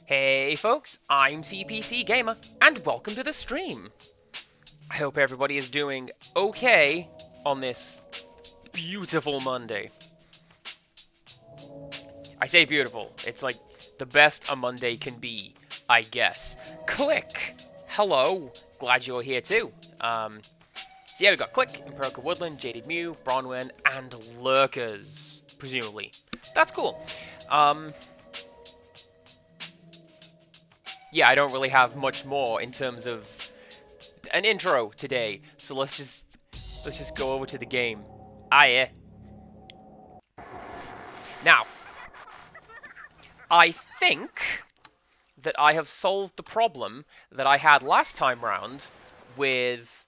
Hey folks, I'm CPC Gamer, and welcome to the stream. I hope everybody is doing okay on this beautiful Monday. I say beautiful, it's like the best a Monday can be, I guess. Click! Hello, glad you're here too. So yeah, we got Click, Empirical Woodland, Jaded Mew, Bronwyn, and Lurkers, presumably. That's cool. Yeah, I don't really have much more in terms of an intro today, so let's just go over to the game. Yeah. Now, I think that I have solved the problem that I had last time round with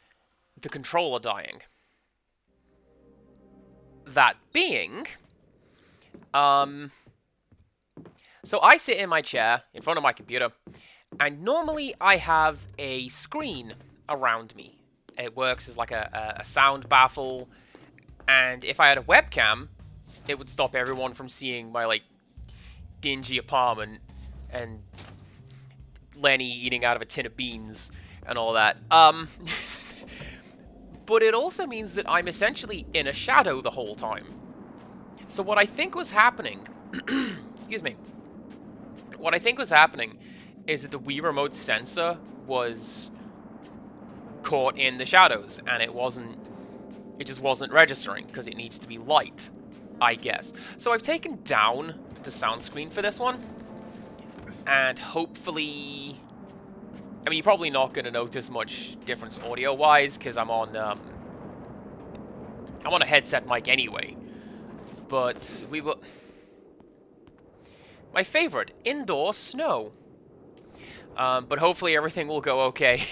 the controller dying. That being, so I sit in my chair in front of my computer, and normally I have a screen around me. It works as like a sound baffle, and if I had a webcam, it would stop everyone from seeing my, like, dingy apartment and Lenny eating out of a tin of beans and all that. But it also means that I'm essentially in a shadow the whole time. So what I think was happening, excuse me, what I think was happening is that the Wii Remote sensor was caught in the shadows, and it just wasn't registering, because it needs to be light, I guess. So I've taken down the sound screen for this one, and hopefully, I mean, you're probably not going to notice much difference audio-wise, because I'm on a headset mic anyway, but we will... My favorite, indoor snow. But hopefully everything will go okay,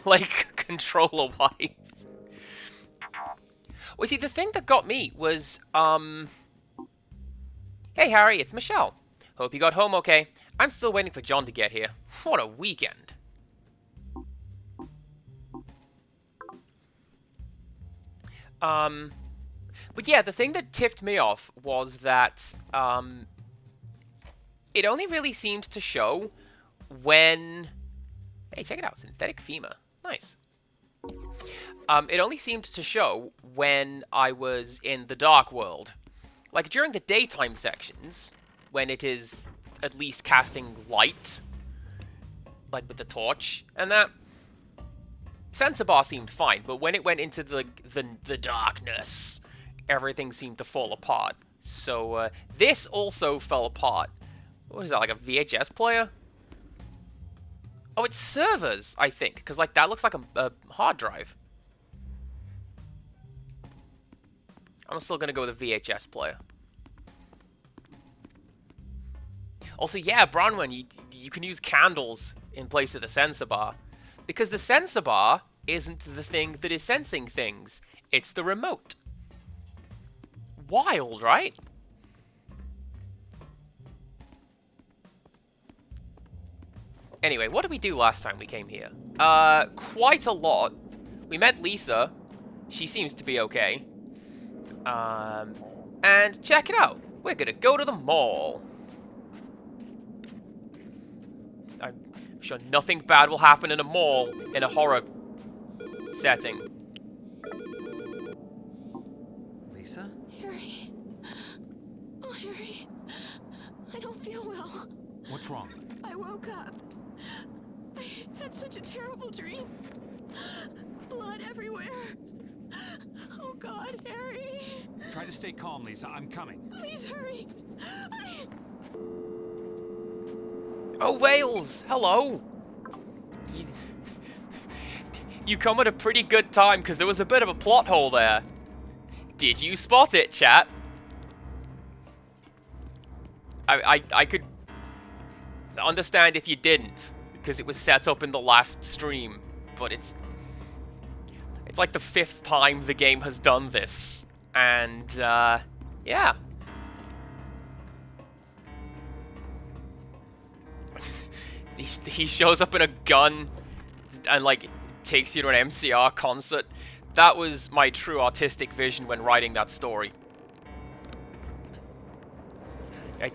like, controller-wise. Well, see, the thing that got me was, Hey, Harry, it's Michelle. Hope you got home okay. I'm still waiting for John to get here. What a weekend. But yeah, the thing that tipped me off was that, it only really seemed to show when... Hey, check it out, synthetic femur. Nice. It only seemed to show when I was in the dark world. Like, during the daytime sections, when it is at least casting light, like with the torch and that, sensor bar seemed fine, but when it went into the darkness, everything seemed to fall apart. So, this also fell apart. What is that, like a VHS player? Oh, it's servers, I think, because, like, that looks like a hard drive. I'm still gonna go with a VHS player. Also, yeah, Bronwyn, you can use candles in place of the sensor bar, because the sensor bar isn't the thing that is sensing things. It's the remote. Wild, right? Anyway, what did we do last time we came here? Quite a lot. We met Lisa. She seems to be okay. And check it out. We're gonna go to the mall. I'm sure nothing bad will happen in a mall in a horror setting. Lisa? Harry. Oh, Harry. I don't feel well. What's wrong? I woke up. I had such a terrible dream. Blood everywhere. Oh, God, Harry. Try to stay calm, Lisa. I'm coming. Please hurry. Oh, Wales! Hello! You come at a pretty good time, because there was a bit of a plot hole there. Did you spot it, chat? I could understand if you didn't, because it was set up in the last stream, but it's like the 5th time the game has done this, and, yeah. He shows up in a gun and, like, takes you to an MCR concert. That was my true artistic vision when writing that story.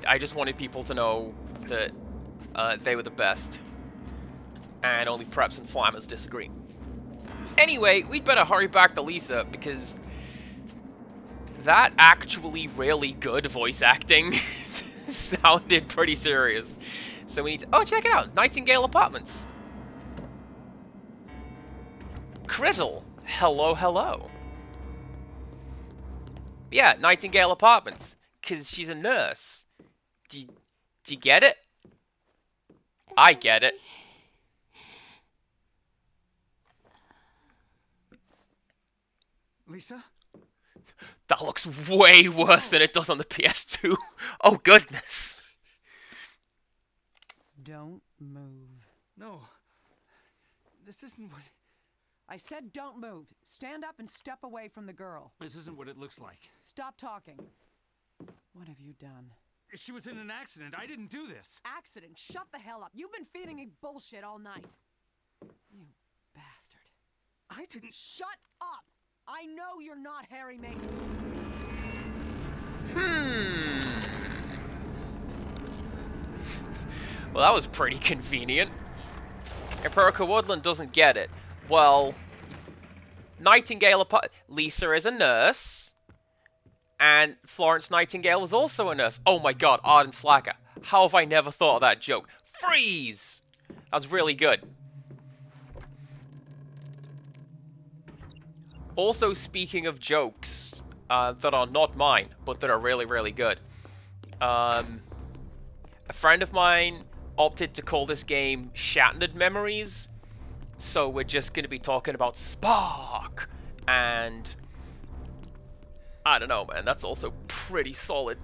I just wanted people to know that They were the best. And only preps and flammers disagree. Anyway, we'd better hurry back to Lisa, because that actually really good voice acting sounded pretty serious. So we need to... Oh, check it out! Nightingale Apartments. Criddle. Hello, hello. Yeah, Nightingale Apartments. Because she's a nurse. Do you get it? I get it. Lisa? That looks way worse than it does on the PS2. Oh, goodness. Don't move. No. This isn't what... I said don't move. Stand up and step away from the girl. This isn't what it looks like. Stop talking. What have you done? She was in an accident. I didn't do this. Accident. Shut the hell up. You've been feeding me bullshit all night. You bastard. I didn't... Shut up! I know you're not Harry Mason. Well, that was pretty convenient. Empirical Woodland doesn't get it. Well, Nightingale... Lisa is a nurse. And Florence Nightingale was also a nurse. Oh my god, Arden Slacker. How have I never thought of that joke? Freeze! That was really good. Also, speaking of jokes that are not mine, but that are really, really good. A friend of mine opted to call this game Shattered Memories. So we're just going to be talking about Spark. And... I don't know, man. That's also pretty solid.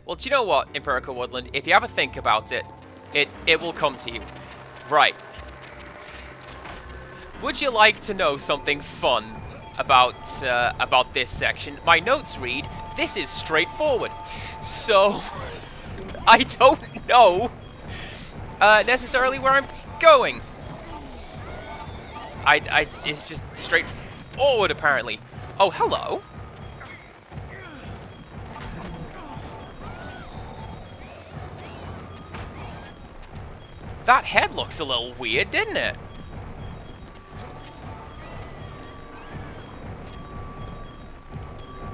Well, do you know what, Empirical Woodland? If you ever think about it, it will come to you. Right. Would you like to know something fun about this section? My notes read, this is straightforward. So, I don't know necessarily where I'm going. It's just straightforward, apparently. Oh, hello. That head looks a little weird, didn't it?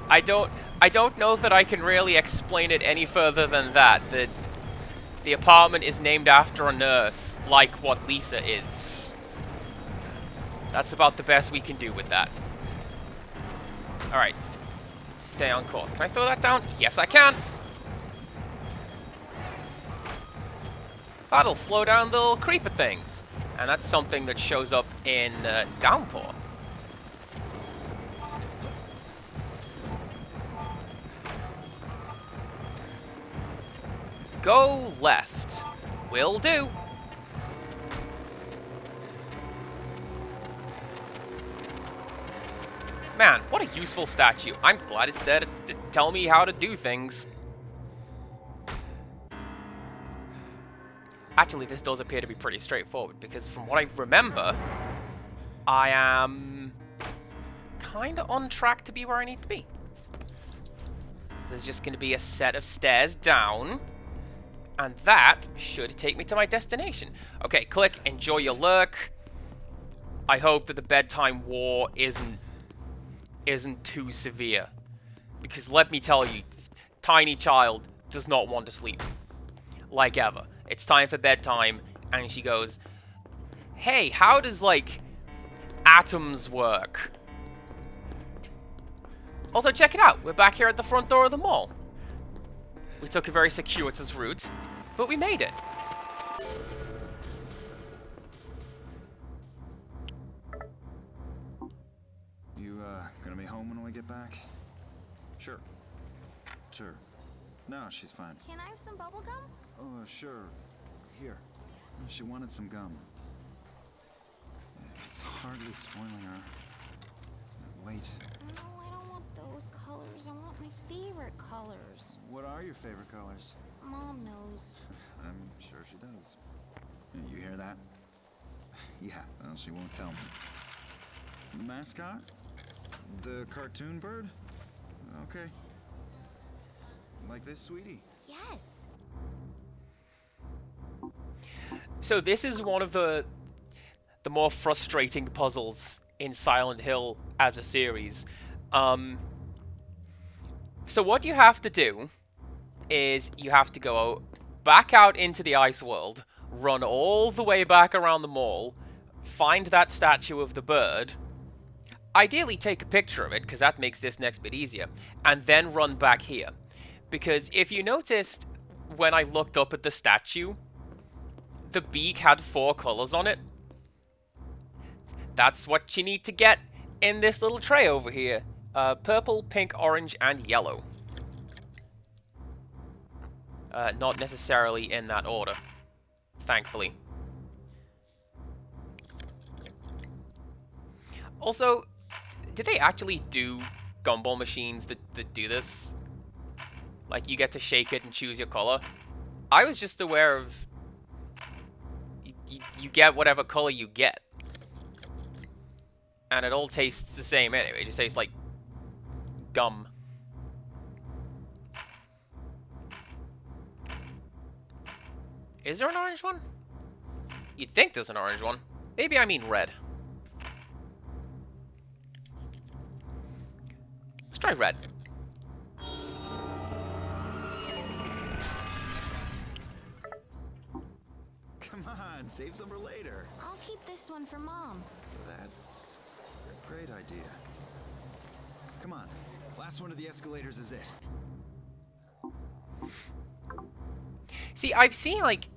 I don't know that I can really explain it any further than that. The apartment is named after a nurse, like what Lisa is. That's about the best we can do with that. Alright. Stay on course. Can I throw that down? Yes, I can! That'll slow down the little creeper things. And that's something that shows up in Downpour. Go left. Will do. Man, what a useful statue. I'm glad it's there to tell me how to do things. Actually, this does appear to be pretty straightforward, because from what I remember, I am kind of on track to be where I need to be. There's just going to be a set of stairs down, and that should take me to my destination. Okay, click, enjoy your lurk. I hope that the bedtime war isn't too severe, because let me tell you, tiny child does not want to sleep, like ever. It's time for bedtime, and she goes, hey, how does, like, atoms work? Also, check it out. We're back here at the front door of the mall. We took a very circuitous route, but we made it. You, gonna be home when we get back? Sure. Sure. No, she's fine. Can I have some bubble gum? Oh, sure. Here. She wanted some gum. It's hardly spoiling her. Wait. No, I don't want those colors. I want my favorite colors. What are your favorite colors? Mom knows. I'm sure she does. You hear that? Yeah, well, she won't tell me. The mascot? The cartoon bird? Okay. Like this, sweetie? Yes. So this is one of the more frustrating puzzles in Silent Hill as a series. So what you have to do is you have to go back out into the ice world, run all the way back around the mall, find that statue of the bird, ideally take a picture of it, because that makes this next bit easier, and then run back here. Because if you noticed, when I looked up at the statue, the beak had 4 colors on it. That's what you need to get in this little tray over here. Purple, pink, orange, and yellow. Not necessarily in that order, thankfully. Also, did they actually do gumball machines that do this? Like, you get to shake it and choose your color? I was just aware of... You get whatever color you get. And it all tastes the same anyway. It just tastes like gum. Is there an orange one? You'd think there's an orange one. Maybe I mean red. Let's try red. Come on, save some for later. I'll keep this one for Mom. That's a great idea. Come on, last one of the escalators is it. See, I've seen, like,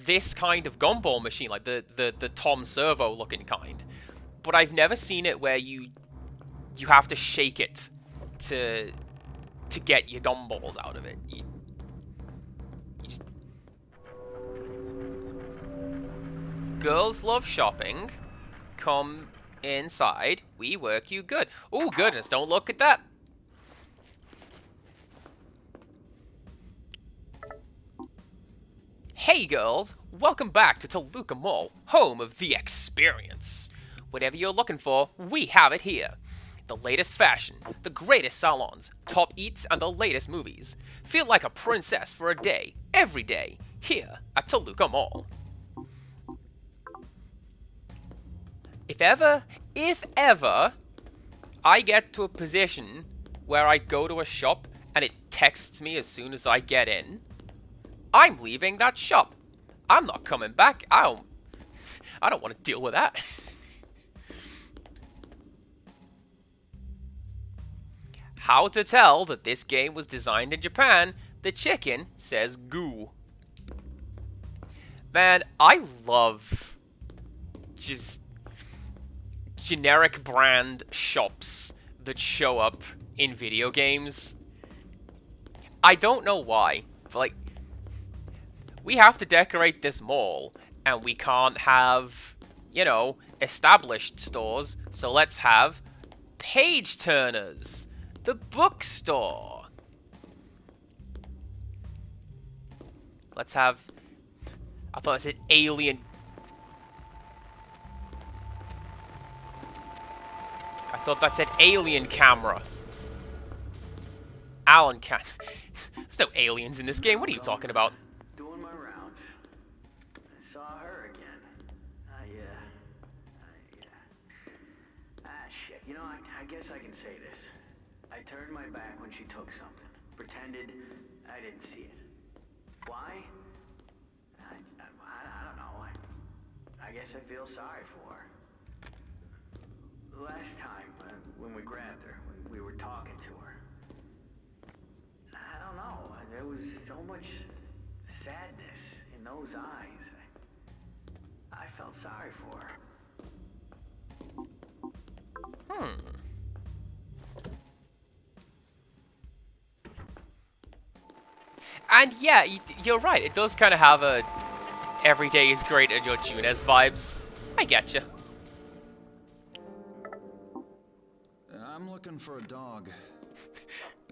this kind of gumball machine, like the Tom Servo looking kind, but I've never seen it where you have to shake it to get your gumballs out of it. You just... Girls love shopping. Come inside. We work you good. Oh, goodness, don't look at that. Hey girls, welcome back to Toluca Mall, home of the experience. Whatever you're looking for, we have it here. The latest fashion, the greatest salons, top eats, and the latest movies. Feel like a princess for a day, every day, here at Toluca Mall. If ever, I get to a position where I go to a shop and it texts me as soon as I get in, I'm leaving that shop. I'm not coming back. I don't want to deal with that. How to tell that this game was designed in Japan? The chicken says goo. Man, I love just generic brand shops that show up in video games. I don't know why, but like, we have to decorate this mall, and we can't have, you know, established stores, so let's have Page Turners, the bookstore. Let's have, I thought I said Alien. I thought that said Alien Camera. Alan Cat. There's no aliens in this game, what are you talking about? Doing my rounds. I saw her again. Shit. You know, I guess I can say this. I turned my back when she took something. Pretended I didn't see it. Why? I don't know. I guess I feel sorry for her. Last time, when we grabbed her, when we were talking to her, I don't know. There was so much sadness in those eyes. I felt sorry for her. And yeah, you're right. It does kind of have a every day is great at your Junes vibes. I getcha. I'm looking for a dog.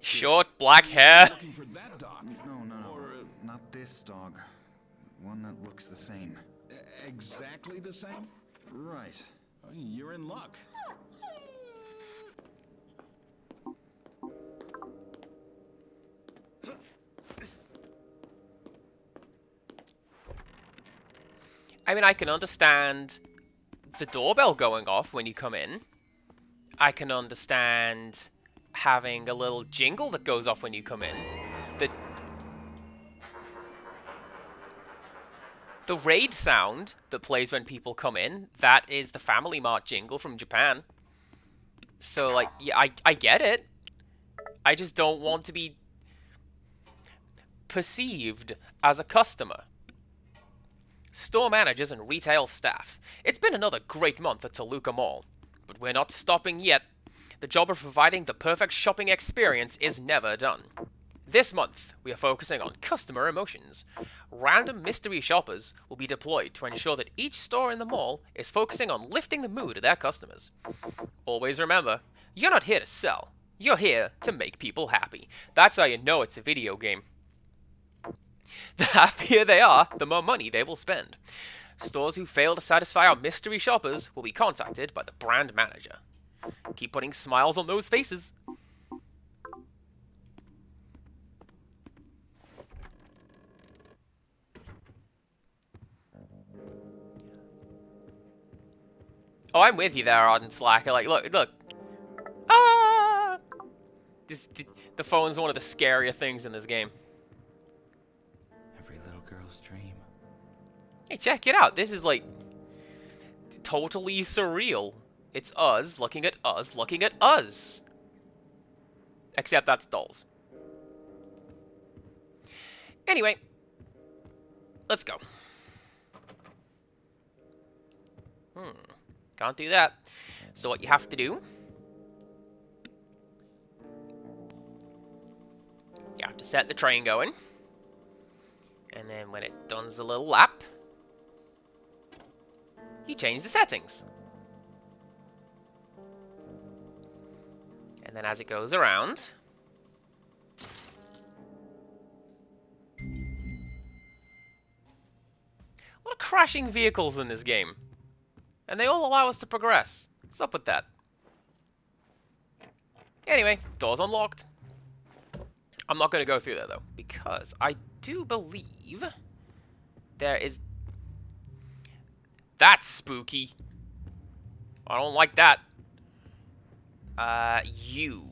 Short black hair. Looking for that dog? No. Or, not this dog. One that looks the same. Exactly the same? Right. Oh, you're in luck. I mean, I can understand the doorbell going off when you come in. I can understand having a little jingle that goes off when you come in. The raid sound that plays when people come in, that is the Family Mart jingle from Japan. So, like, yeah, I get it. I just don't want to be perceived as a customer. Store managers and retail staff. It's been another great month at Toluca Mall. But we're not stopping yet. The job of providing the perfect shopping experience is never done. This month, we are focusing on customer emotions. Random mystery shoppers will be deployed to ensure that each store in the mall is focusing on lifting the mood of their customers. Always remember, you're not here to sell. You're here to make people happy. That's how you know it's a video game. The happier they are, the more money they will spend. Stores who fail to satisfy our mystery shoppers will be contacted by the brand manager. Keep putting smiles on those faces. Oh, I'm with you there, Ardent Slacker. Like, look. Ah! The phone's one of the scarier things in this game. Every little girl's dream. Hey, check it out. This is, like, totally surreal. It's us looking at us looking at us. Except that's dolls. Anyway. Let's go. Can't do that. So what you have to do... You have to set the train going. And then when it does a little lap... You change the settings. And then as it goes around... A lot of crashing vehicles in this game. And they all allow us to progress. What's up with that? Anyway, door's unlocked. I'm not going to go through there, though, because I do believe there is... That's spooky. I don't like that. You.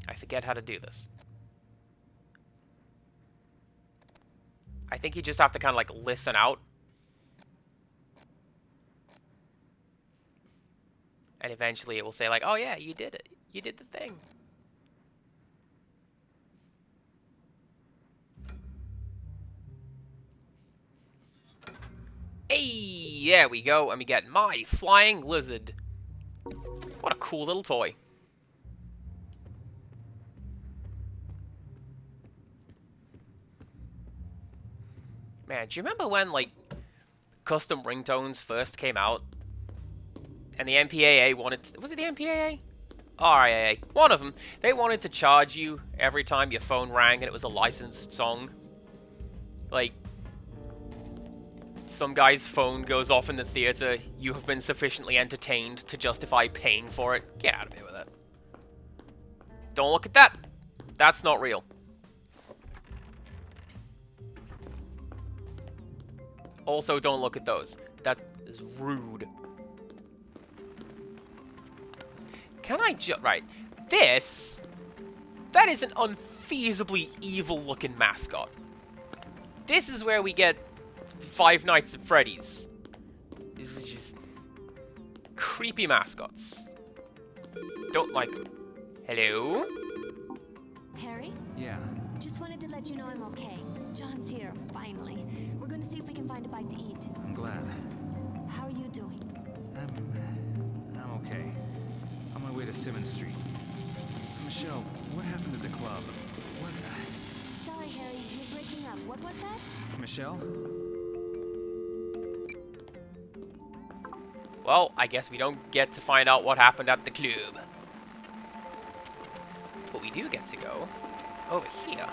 I forget how to do this. I think you just have to kind of like listen out. And eventually it will say like, oh yeah, you did it. You did the thing. Hey, there we go. And we get my flying lizard. What a cool little toy. Man, do you remember when, like, custom ringtones first came out? And the MPAA wanted to, was it the MPAA? RIAA. One of them. They wanted to charge you every time your phone rang and it was a licensed song. Like, some guy's phone goes off in the theater, you have been sufficiently entertained to justify paying for it. Get out of here with that. Don't look at that. That's not real. Also, don't look at those. That is rude. Can I right. That is an unfeasibly evil-looking mascot. This is where we get Five Nights at Freddy's. This is just creepy mascots. Don't like them. Hello? Harry? Yeah. Just wanted to let you know I'm okay. John's here, finally. We're gonna see if we can find a bite to eat. I'm glad. How are you doing? I'm okay. On my way to Simmons Street. Michelle, what happened at the club? What? Sorry, Harry, you're breaking up. What was that? Michelle? Well, I guess we don't get to find out what happened at the club. But we do get to go over here.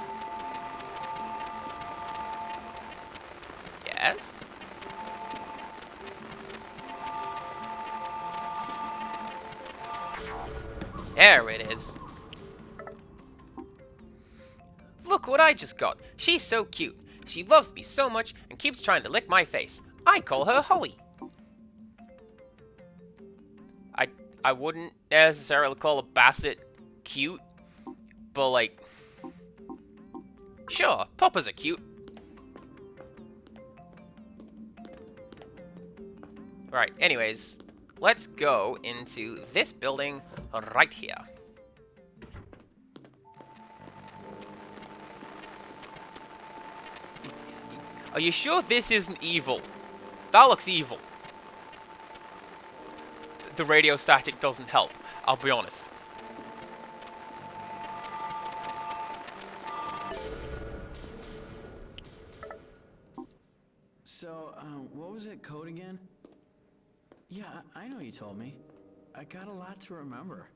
Yes? There it is. Look what I just got. She's so cute. She loves me so much and keeps trying to lick my face. I call her Hoey. I wouldn't necessarily call a basset cute, but like, sure, puppers are cute. Right, anyways, let's go into this building right here. Are you sure this isn't evil? That looks evil. The radio static doesn't help, I'll be honest. So, what was that code again? Yeah, I know you told me. I got a lot to remember.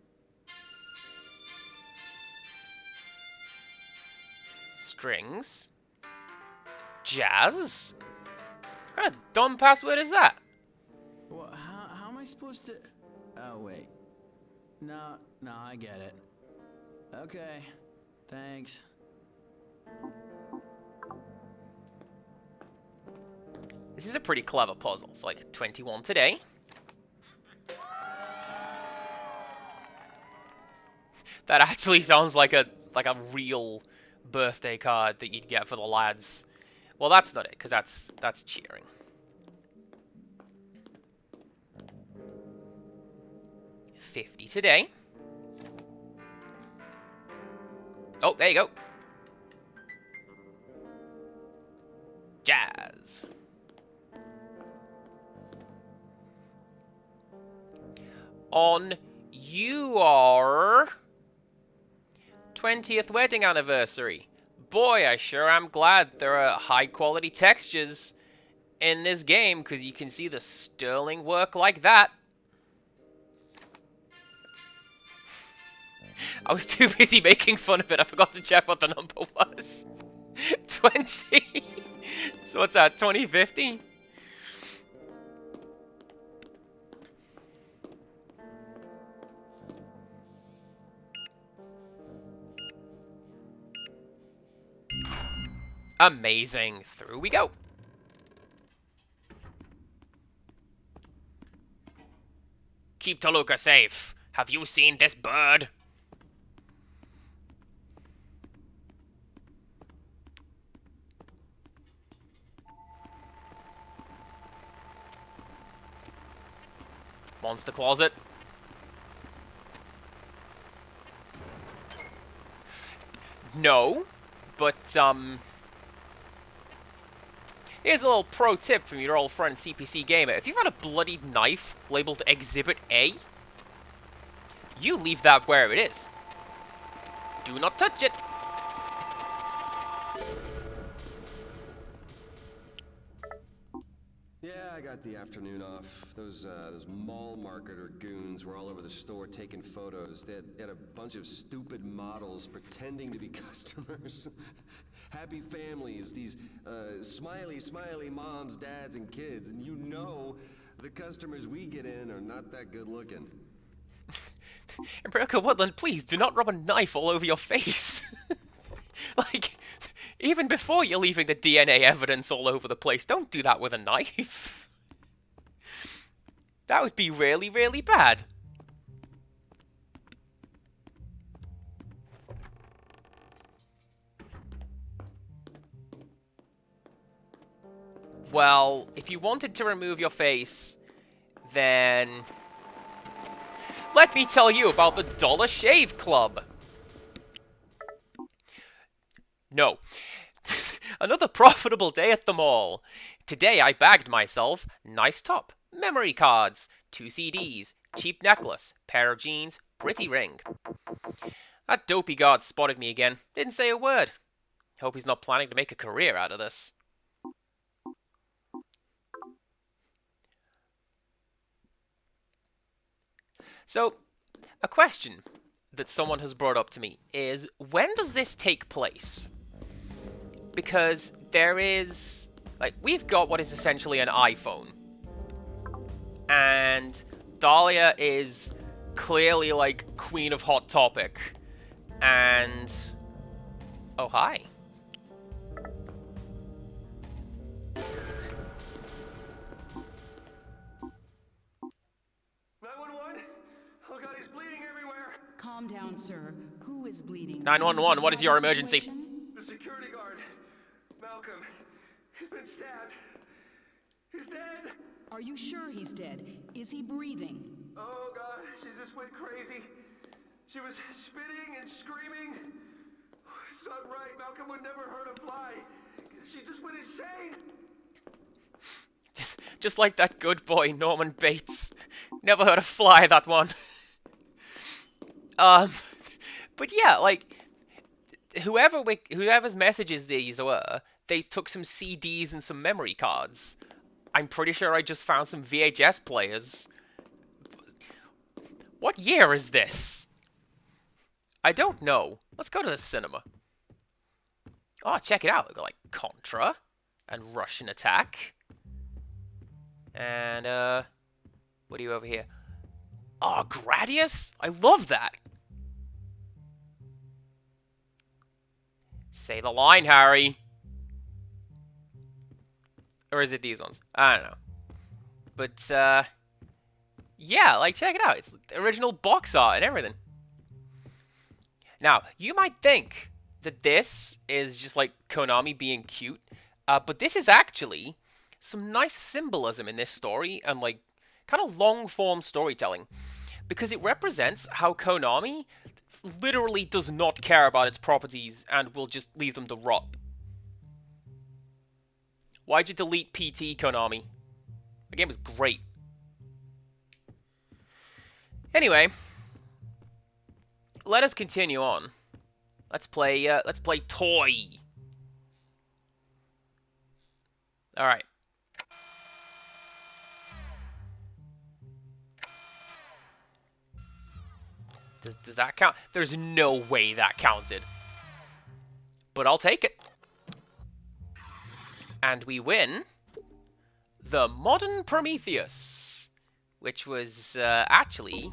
Strings. Jazz? What kind of dumb password is that? Well, how am I supposed to... Oh, wait. No, I get it. Okay, thanks. This is a pretty clever puzzle. It's like 21 today. That actually sounds like a real birthday card that you'd get for the lads. Well, that's not it, because that's cheering. $50 today. Oh, there you go. Jazz. On your 20th wedding anniversary. Boy, I sure am glad there are high-quality textures in this game, because you can see the sterling work like that. I was too busy making fun of it, I forgot to check what the number was. 20. So what's that, 2050? Amazing. Through we go. Keep Toluca safe. Have you seen this bird? Monster closet. No, but here's a little pro tip from your old friend CPC Gamer. If you've got a bloodied knife labeled Exhibit A, you leave that where it is. Do not touch it. Yeah, I got the afternoon off. Those mall marketer goons were all over the store taking photos. They had a bunch of stupid models pretending to be customers. Happy families, these smiley moms, dads, and kids. And you know the customers we get in are not that good looking. Empirical Woodland, please do not rub a knife all over your face. Like, even before you're leaving the DNA evidence all over the place, don't do that with a knife. That would be really, really bad. Well, if you wanted to remove your face, then let me tell you about the Dollar Shave Club. No. Another profitable day at the mall. Today I bagged myself nice top, memory cards, 2 CDs, cheap necklace, pair of jeans, pretty ring. That dopey guard spotted me again. Didn't say a word. Hope he's not planning to make a career out of this. So, a question that someone has brought up to me is, when does this take place? Because there is, like, we've got what is essentially an iPhone. And Dahlia is clearly, like, queen of Hot Topic. And, oh, hi. 911? Oh god, he's bleeding everywhere. Calm down, sir. Who is bleeding? 911, what is your emergency? The security guard. Malcolm. He's been stabbed. He's dead. Are you sure he's dead? Is he breathing? Oh god, she just went crazy. She was spitting and screaming. It's not right. Malcolm would never hurt a fly. She just went insane. Just like that good boy, Norman Bates. Never heard a fly, that one. But yeah, like, whoever's messages these were, they took some CDs and some memory cards. I'm pretty sure I just found some VHS players. What year is this? I don't know. Let's go to the cinema. Oh, check it out. We've got, like, Contra and Russian Attack. And, what do you over here? Oh, Gradius? I love that. Say the line, Harry. Or is it these ones? I don't know. But, yeah, like, check it out. It's the original box art and everything. Now, you might think that this is just, like, Konami being cute. But this is actually some nice symbolism in this story and, like, kind of long-form storytelling. Because it represents how Konami literally does not care about its properties and will just leave them to rot. Why'd you delete PT, Konami? The game was great. Anyway, let us continue on. Let's play Toy. Alright. Does that count? There's no way that counted. But I'll take it. And we win the Modern Prometheus, which was actually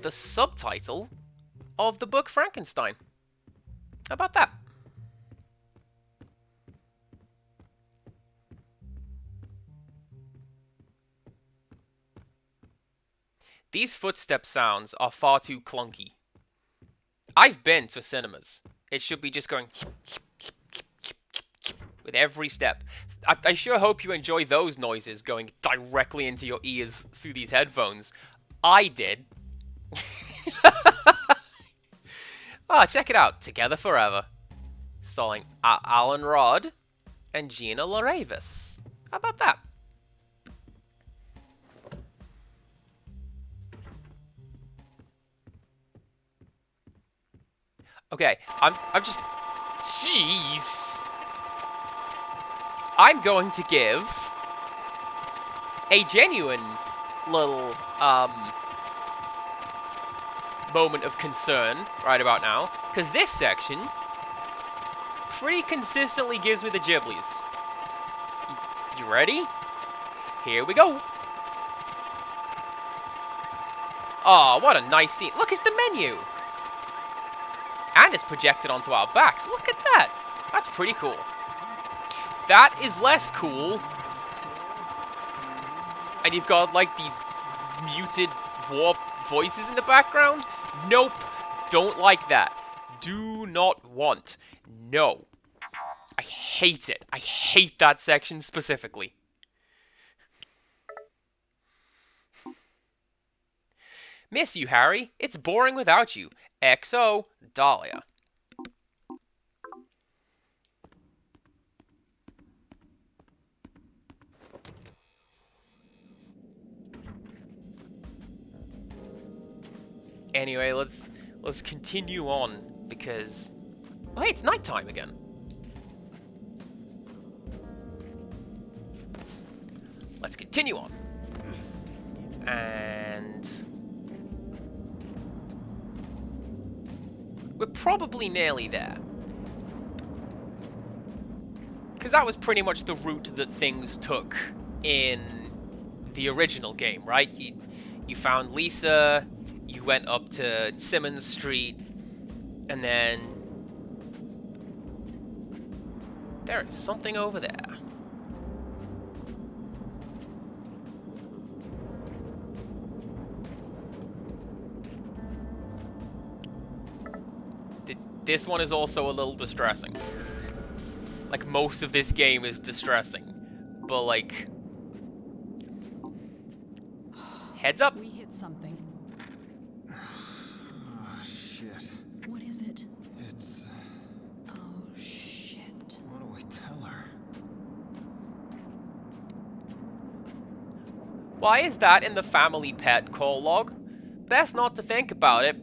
the subtitle of the book Frankenstein. How about that? These footstep sounds are far too clunky. I've been to cinemas. It should be just going with every step. I sure hope you enjoy those noises going directly into your ears through these headphones. I did. Ah, check it out. Together Forever. Starring Alan Rodd and Gina Lorevis. How about that? Okay, I'm just... Jeez. I'm going to give a genuine little, moment of concern right about now, because this section pretty consistently gives me the Ghiblies. You ready? Here we go. Aw, what a nice scene. Look, it's the menu. And it's projected onto our backs. Look at that. That's pretty cool. That is less cool. And you've got, like, these muted warp voices in the background. Nope. Don't like that. Do not want. No. I hate it. I hate that section specifically. Miss you, Harry. It's boring without you. XO, Dahlia. Anyway, let's continue on because oh, hey, it's nighttime again. Let's continue on. And we're probably nearly there. Because that was pretty much the route that things took in the original game, right? You found Lisa, you went up to Simmons Street, and then There is something over there. This one is also a little distressing. Like, most of this game is distressing. But, like... Heads up! We hit something. Oh, shit. What is it? It's... Oh, shit. What do I tell her? Why is that in the family pet call log? Best not to think about it.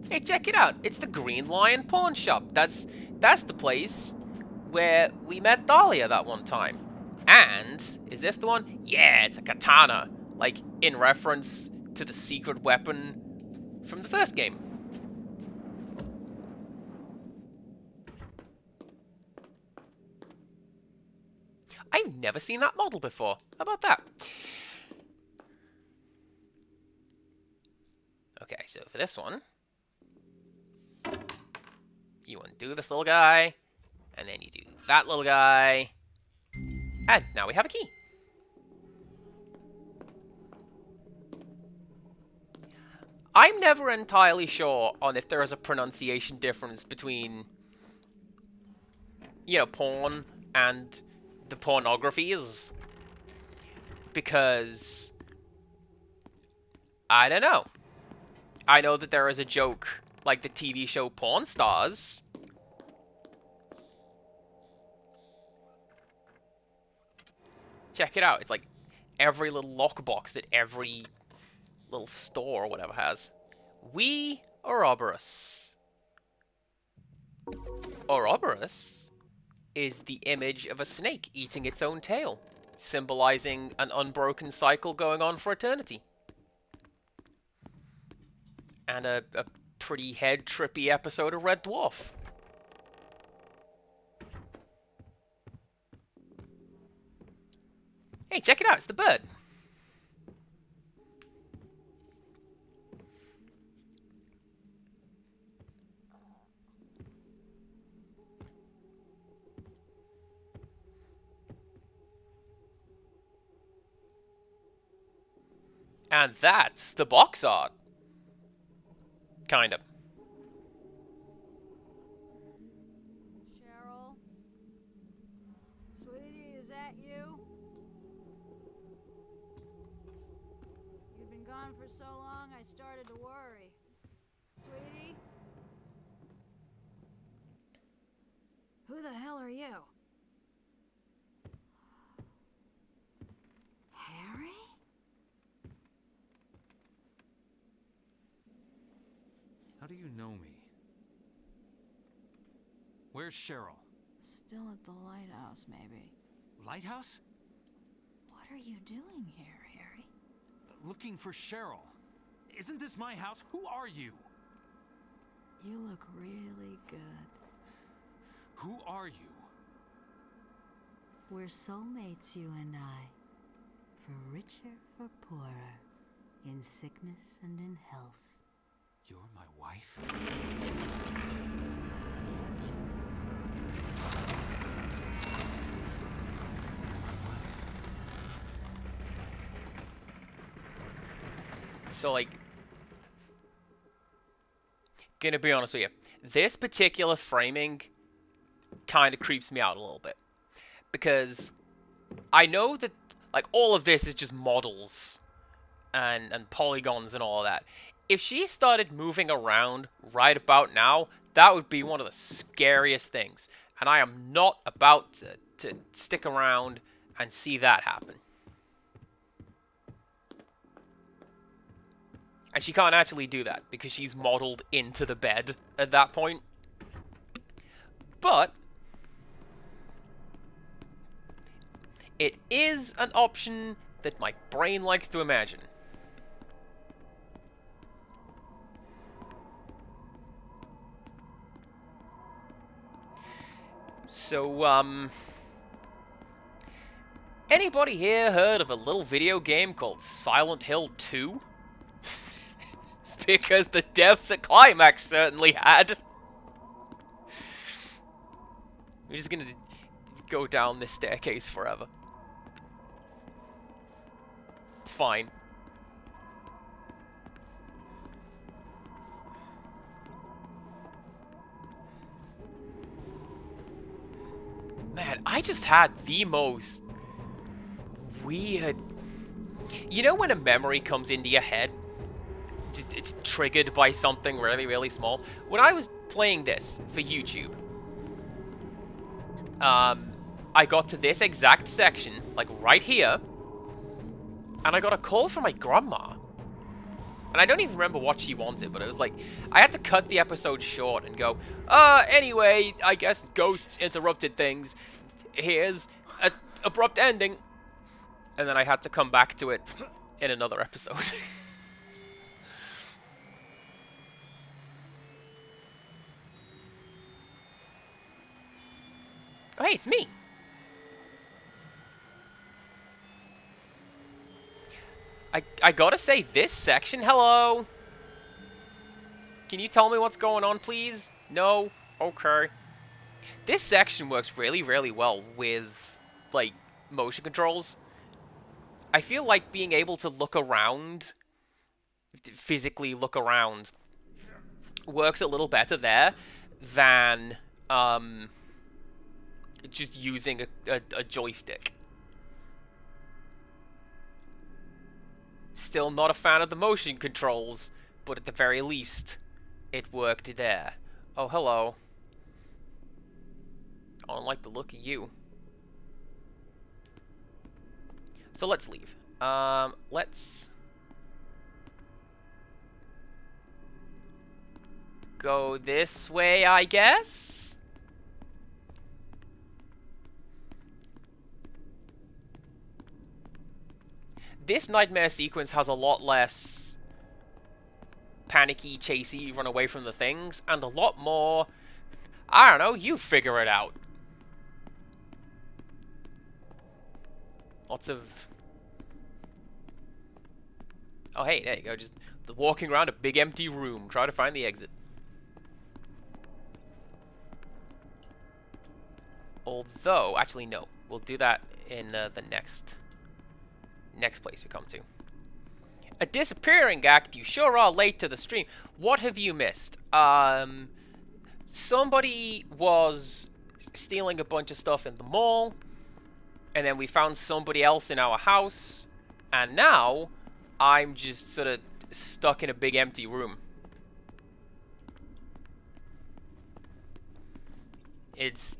Hey, check it out. It's the Green Lion Pawn Shop. That's the place where we met Dahlia that one time. And, is this the one? Yeah, it's a katana. Like, in reference to the secret weapon from the first game. I've never seen that model before. How about that? Okay, so for this one, you undo this little guy, and then you do that little guy, and now we have a key. I'm never entirely sure on if there is a pronunciation difference between, you know, porn and the pornographies, because I don't know. I know that there is a joke like the TV show Pawn Stars. Check it out. It's like every little lockbox that every little store or whatever has. We Ouroboros. Ouroboros is the image of a snake eating its own tail, symbolizing an unbroken cycle going on for eternity. And a pretty head-trippy episode of Red Dwarf. Hey, check it out, it's the bird. And that's the box art. Kind of. Cheryl? Sweetie, is that you? You've been gone for so long, I started to worry. Sweetie? Who the hell are you? Harry? How do you know me? Where's Cheryl? Still at the lighthouse, maybe. Lighthouse? What are you doing here, Harry? Looking for Cheryl. Isn't this my house? Who are you? You look really good. Who are you? We're soulmates, you and I. For richer, for poorer. In sickness and in health. You're my wife? So, like, gonna be honest with you, this particular framing kind of creeps me out a little bit. Because I know that, like, all of this is just models and polygons and all of that. If she started moving around right about now, that would be one of the scariest things. And I am not about to stick around and see that happen. And she can't actually do that because she's modeled into the bed at that point. But it is an option that my brain likes to imagine. So, anybody here heard of a little video game called Silent Hill 2? Because the devs at Climax certainly had. We're just gonna go down this staircase forever. It's fine. Man, I just had the most weird... You know when a memory comes into your head? It's triggered by something really, really small? When I was playing this for YouTube, I got to this exact section, like right here, and I got a call from my grandma. And I don't even remember what she wanted, but it was like, I had to cut the episode short and go, anyway, I guess ghosts interrupted things. Here's an abrupt ending. And then I had to come back to it in another episode. Oh, hey, it's me. I gotta say, this section, hello? Can you tell me what's going on, please? No? Okay. This section works really, really well with, like, motion controls. I feel like being able to look around, physically look around, works a little better there than, just using a joystick. Still not a fan of the motion controls, but at the very least, it worked there. Oh, hello. I don't like the look of you. So let's leave. Let's go this way, I guess? This nightmare sequence has a lot less panicky, chasey, run away from the things, and a lot more, I don't know, you figure it out. Lots of... Oh, hey, there you go. Just walking around a big empty room. Try to find the exit. Although, actually, no. We'll do that in the next place we come to. A disappearing act. You sure are late to the stream. What have you missed? Somebody was stealing a bunch of stuff in the mall. And then we found somebody else in our house. And now, I'm just sort of stuck in a big empty room. It's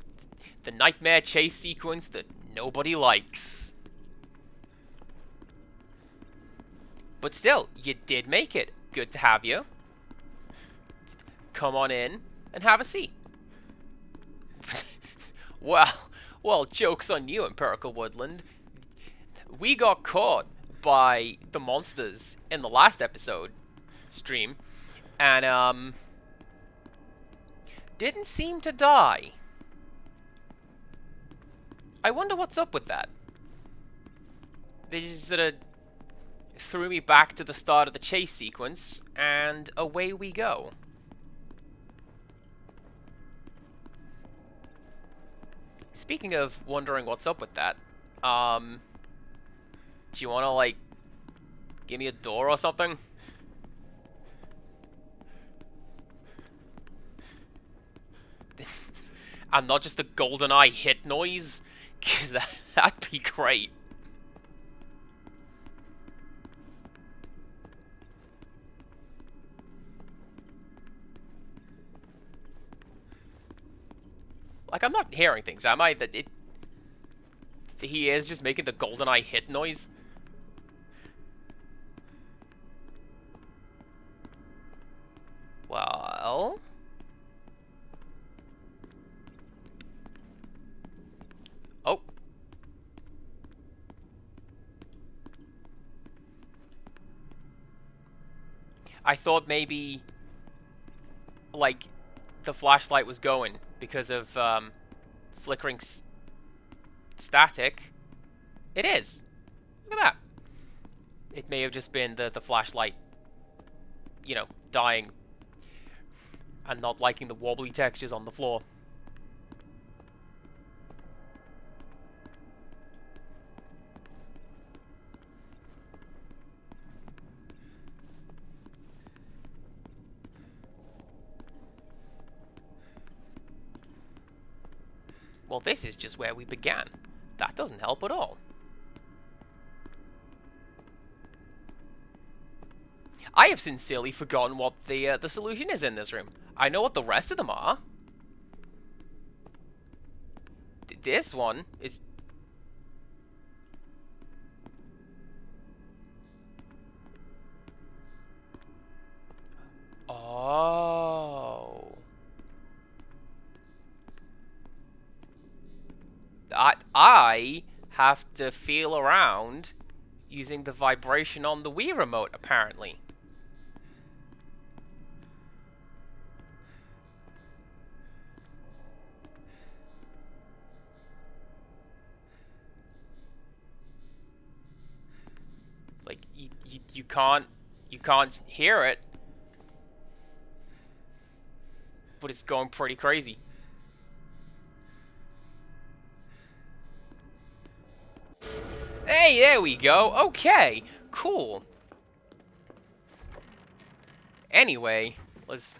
the nightmare chase sequence that nobody likes. But still, you did make it. Good to have you. Come on in and have a seat. Well, joke's on you, Empirical Woodland. We got caught by the monsters in the last episode stream, and, didn't seem to die. I wonder what's up with that. They just sort of threw me back to the start of the chase sequence, and away we go. Speaking of wondering what's up with that, do you want to, like, give me a door or something? And not just the GoldenEye hit noise? Because that'd be great. Like, I'm not hearing things, am I? That it... He is just making the GoldenEye hit noise? Well... Oh. I thought maybe, like, the flashlight was going because of flickering static. It is. Look at that. It may have just been the flashlight, you know, dying and not liking the wobbly textures on the floor. Well, this is just where we began. That doesn't help at all. I have sincerely forgotten what the solution is in this room. I know what the rest of them are. This one is... Oh. I have to feel around using the vibration on the Wii remote, apparently. Like, you can't hear it, but it's going pretty crazy. Hey, there we go. Okay, cool. Anyway, let's...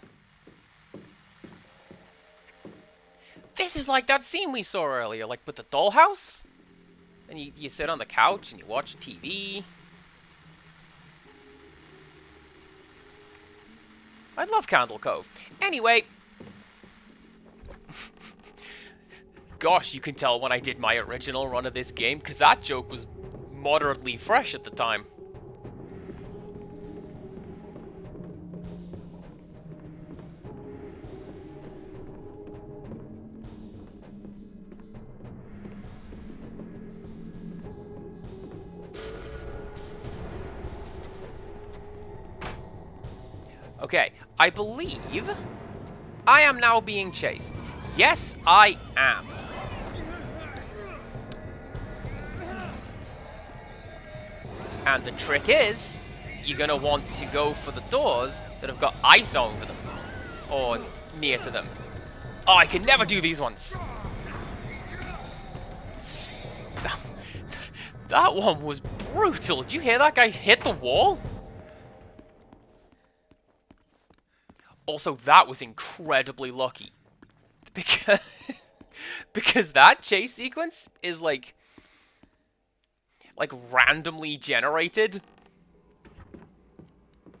This is like that scene we saw earlier, like with the dollhouse. And you sit on the couch and you watch TV. I love Candle Cove. Anyway... Gosh, you can tell when I did my original run of this game, because that joke was moderately fresh at the time. Okay, I believe I am now being chased. Yes, I am. And the trick is, you're going to want to go for the doors that have got ice over them. Or near to them. Oh, I can never do these ones. That one was brutal. Did you hear that guy hit the wall? Also, that was incredibly lucky. Because that chase sequence is like randomly generated.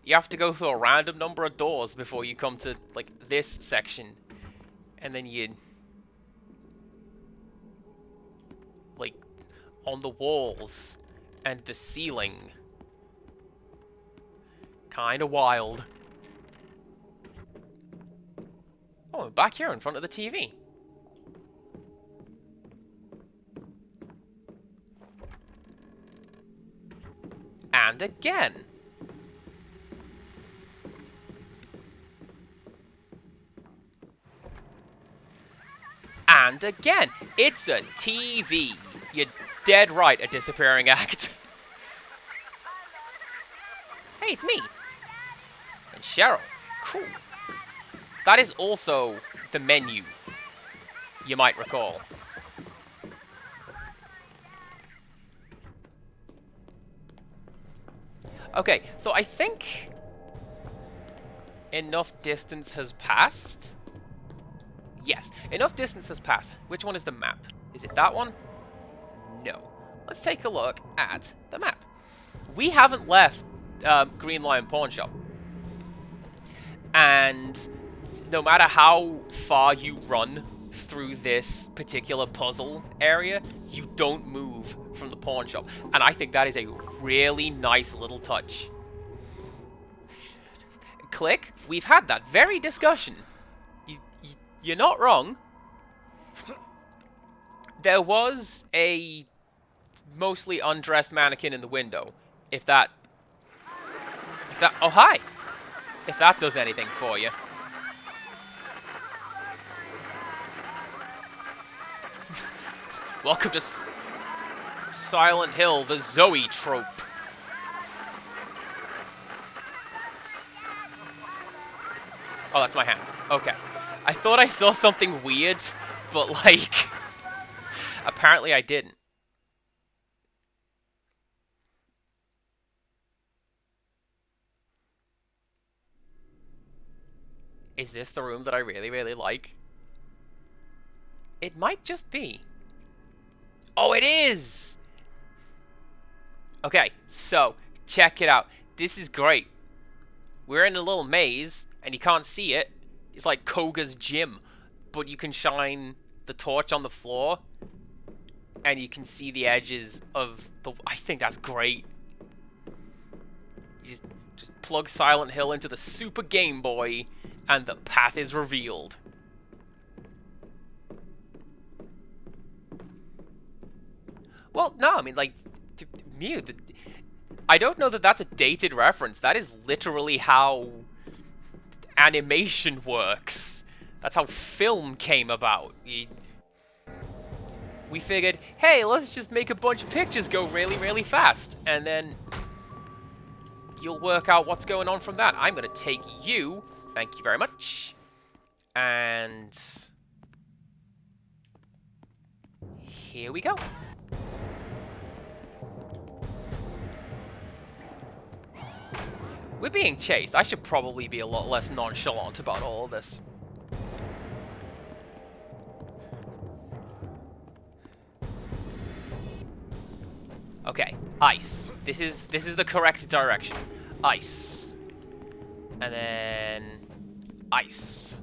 You have to go through a random number of doors before you come to like this section, and then you like on the walls and the ceiling. Kinda wild. Oh, I'm back here in front of the TV. And again. And again. It's a TV. You're dead right, a disappearing act. Hey, it's me. And Cheryl. Cool. That is also the menu, you might recall. Okay, so I think enough distance has passed. Yes, enough distance has passed. Which one is the map? Is it that one? No. Let's take a look at the map. We haven't left Green Lion Pawn Shop. And no matter how far you run through this particular puzzle area, you don't move from the pawn shop. And I think that is a really nice little touch. Click, we've had that very discussion. You're not wrong. There was a mostly undressed mannequin in the window. If that... Oh, hi! If that does anything for you. Welcome to Silent Hill, the Zoe trope. Oh, that's my hands. Okay. I thought I saw something weird, but like... apparently I didn't. Is this the room that I really, really like? It might just be. Oh, it is! Okay, so, check it out. This is great. We're in a little maze, and you can't see it. It's like Koga's gym, but you can shine the torch on the floor, and you can see the edges of the... I think that's great. You just plug Silent Hill into the Super Game Boy, and the path is revealed. Well, no, I mean, like, Mew, I don't know that that's a dated reference. That is literally how animation works. That's how film came about. We figured, hey, let's just make a bunch of pictures go really, really fast, and then you'll work out what's going on from that. I'm going to take you, thank you very much, and here we go. We're being chased. I should probably be a lot less nonchalant about all of this. Okay, ice. This is the correct direction. Ice. And then ice.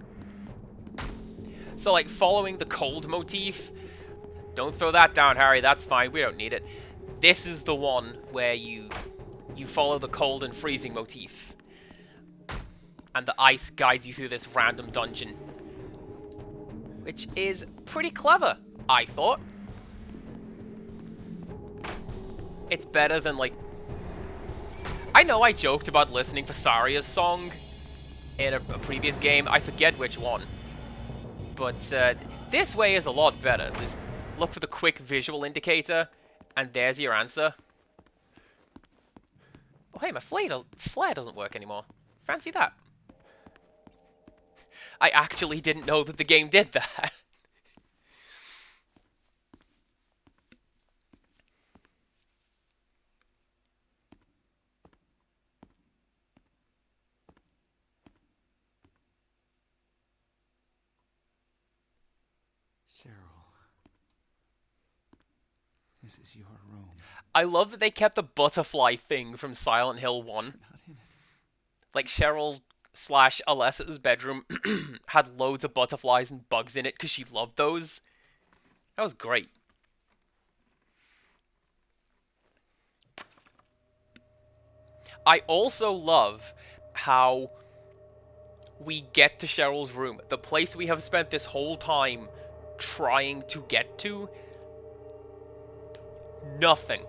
So like following the cold motif. Don't throw that down, Harry. That's fine. We don't need it. This is the one where you follow the cold and freezing motif. And the ice guides you through this random dungeon. Which is pretty clever, I thought. It's better than, like... I know I joked about listening for Saria's song in a previous game. I forget which one. But this way is a lot better. Just look for the quick visual indicator, and there's your answer. Oh, hey, my flare doesn't work anymore. Fancy that. I actually didn't know that the game did that. Cheryl. This is your room. I love that they kept the butterfly thing from Silent Hill 1. You're not in it. Like, Cheryl/Alessa's bedroom had loads of butterflies and bugs in it because she loved those. That was great. I also love how we get to Cheryl's room. The place we have spent this whole time trying to get to. Nothing.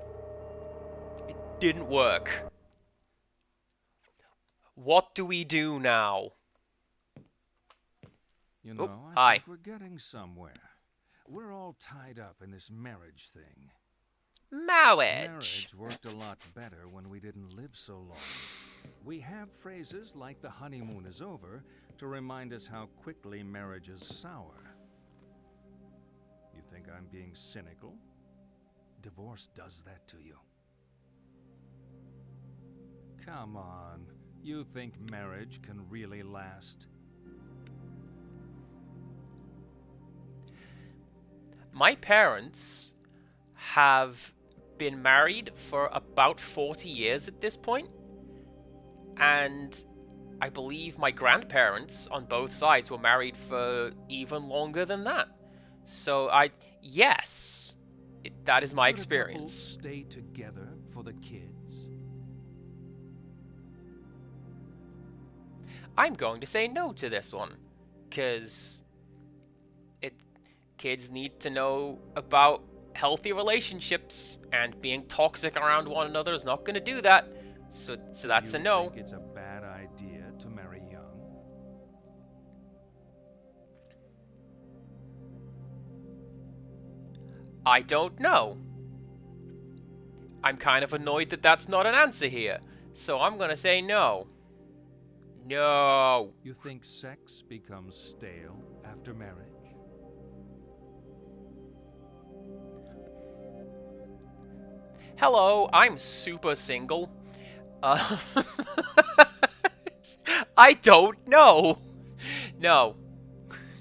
It didn't work. What do we do now? You know, Oh, I hi. think we're getting somewhere. We're all tied up in this marriage thing. Marriage. Marriage worked a lot better when we didn't live so long. We have phrases like the honeymoon is over to remind us how quickly marriage is sour. You think I'm being cynical? Divorce does that to you. Come on. You think marriage can really last? My parents have been married for about 40 years at this point, and I believe my grandparents on both sides were married for even longer than that. So yes, that is my Should a couple experience. stay together for the kids? I'm going to say no to this one, because kids need to know about healthy relationships, and being toxic around one another is not going to do that. So that's a no. You think it's a bad idea to marry young? I don't know. I'm kind of annoyed that that's not an answer here, so I'm going to say no. No. You think sex becomes stale after marriage? Hello, I'm super single. I don't know. No.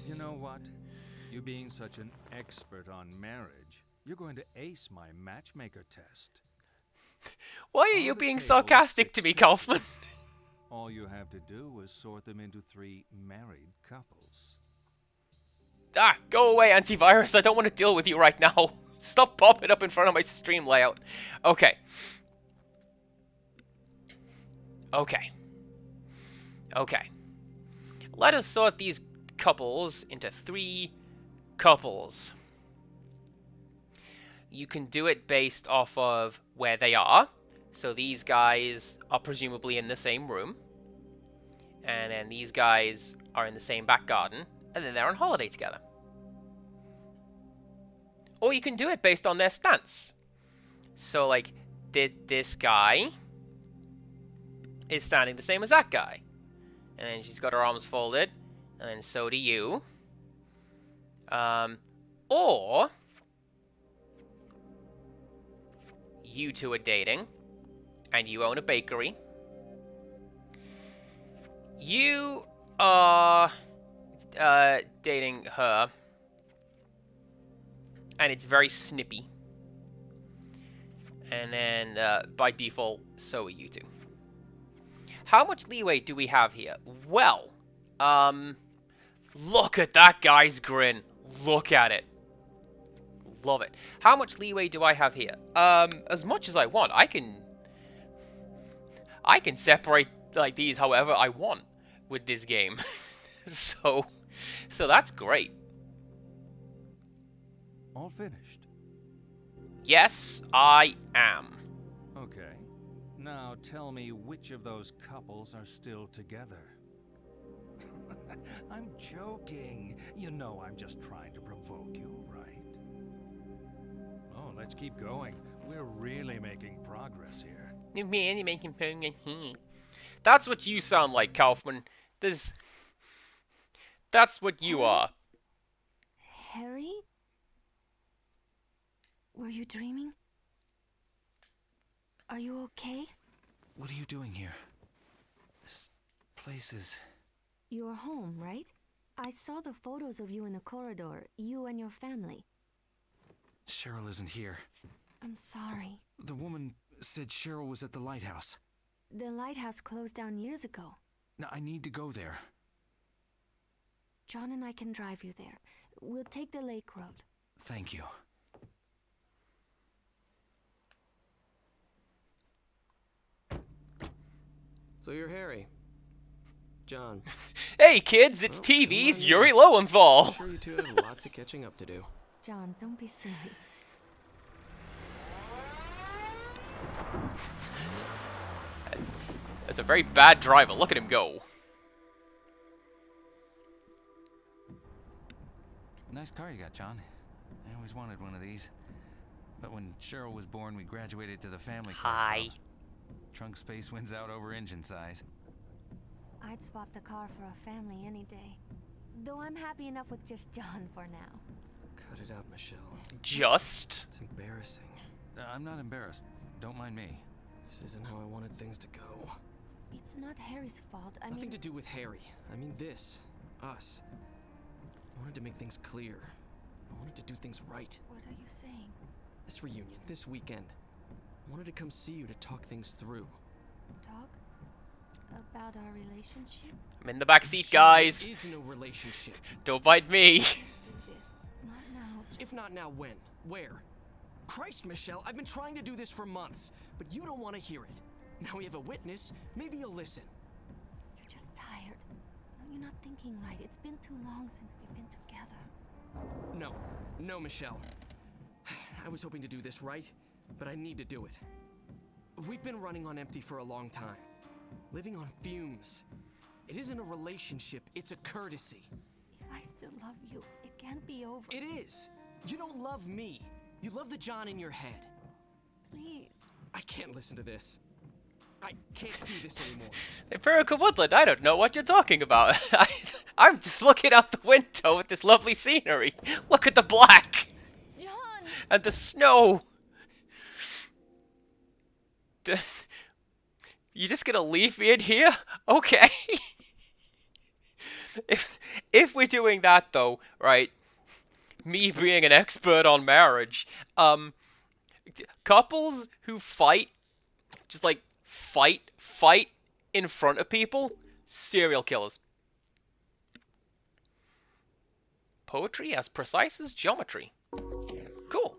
You know what? You being such an expert on marriage, you're going to ace my matchmaker test. Why are On you the being table, sarcastic to 6 me, pictures. Kaufman? All you have to do is sort them into 3 married couples. Ah, go away, antivirus. I don't want to deal with you right now. Stop popping up in front of my stream layout. Okay. Okay. Okay. Let us sort these couples into 3 couples. You can do it based off of where they are. So these guys are presumably in the same room. And then these guys are in the same back garden. And then they're on holiday together. Or you can do it based on their stance. So, like, this guy is standing the same as that guy. And then she's got her arms folded. And then so do you. Or you two are dating. And you own a bakery. You are dating her. And it's very snippy. And then, by default, so are you two. How much leeway do we have here? Well, look at that guy's grin. Look at it. Love it. How much leeway do I have here? As much as I want. I can separate, like, these however I want with this game. So that's great. All finished? Yes, I am. Okay. Now tell me which of those couples are still together. I'm joking. You know I'm just trying to provoke you, right? Oh, let's keep going. We're really making progress here. Man, you're making That's what you sound like, Kaufman. That's what you are. Harry? Were you dreaming? Are you okay? What are you doing here? This place is... You're home, right? I saw the photos of you in the corridor, you and your family. Cheryl isn't here. I'm sorry. The woman said Cheryl was at the lighthouse. The lighthouse closed down years ago. Now, I need to go there. John and I can drive you there. We'll take the lake road. Thank you. So you're Harry. John. Hey kids, it's Well, TV's come on Yuri in. Lowenthal. I'm sure you two have lots of catching up to do. John, don't be silly. That's a very bad driver. Look at him go. Nice car you got, John. I always wanted one of these. But when Cheryl was born, we graduated to the family car Hi. club. Trunk space wins out over engine size. I'd swap the car for a family any day. Though I'm happy enough with just John for now. Cut it out, Michelle. Just. It's embarrassing. I'm not embarrassed. Don't mind me. This isn't how I wanted things to go. It's not Harry's fault. I Nothing mean... to do with Harry. I mean this. Us. I wanted to make things clear. I wanted to do things right. What are you saying? This reunion, this weekend. I wanted to come see you to talk things through. Talk? About our relationship? I'm in the back seat, Michelle, guys. There is no relationship. Don't bite me. Do this. Not now. If not now, when? Where? Christ, Michelle, I've been trying to do this for months, but you don't want to hear it. Now we have a witness. Maybe you'll listen. You're just tired. No, you're not thinking right. It's been too long since we've been together. No. No, Michelle. I was hoping to do this right, but I need to do it. We've been running on empty for a long time. Living on fumes. It isn't a relationship, it's a courtesy. If I still love you, it can't be over. It is. You don't love me. You love the John in your head. Please. I can't listen to this. I can't do this anymore. Empirical Woodland, I don't know what you're talking about. I'm just looking out the window at this lovely scenery. Look at the black. John! And the snow. You just gonna leave me in here? Okay. If we're doing that though, right? me being an expert on marriage. Couples who fight, just like fight in front of people, serial killers. Poetry as precise as geometry. Cool.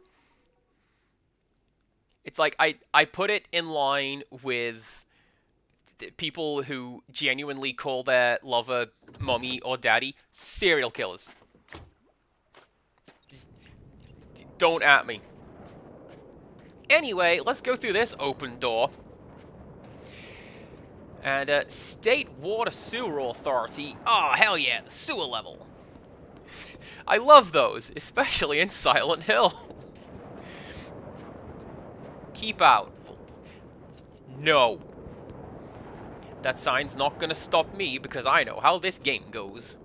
It's like I put it in line with people who genuinely call their lover mommy or daddy serial killers. Just don't at me. Anyway, let's go through this open door. And State Water Sewer Authority. Oh, hell yeah, the sewer level. I love those, especially in Silent Hill. Keep out. No. That sign's not gonna stop me because I know how this game goes.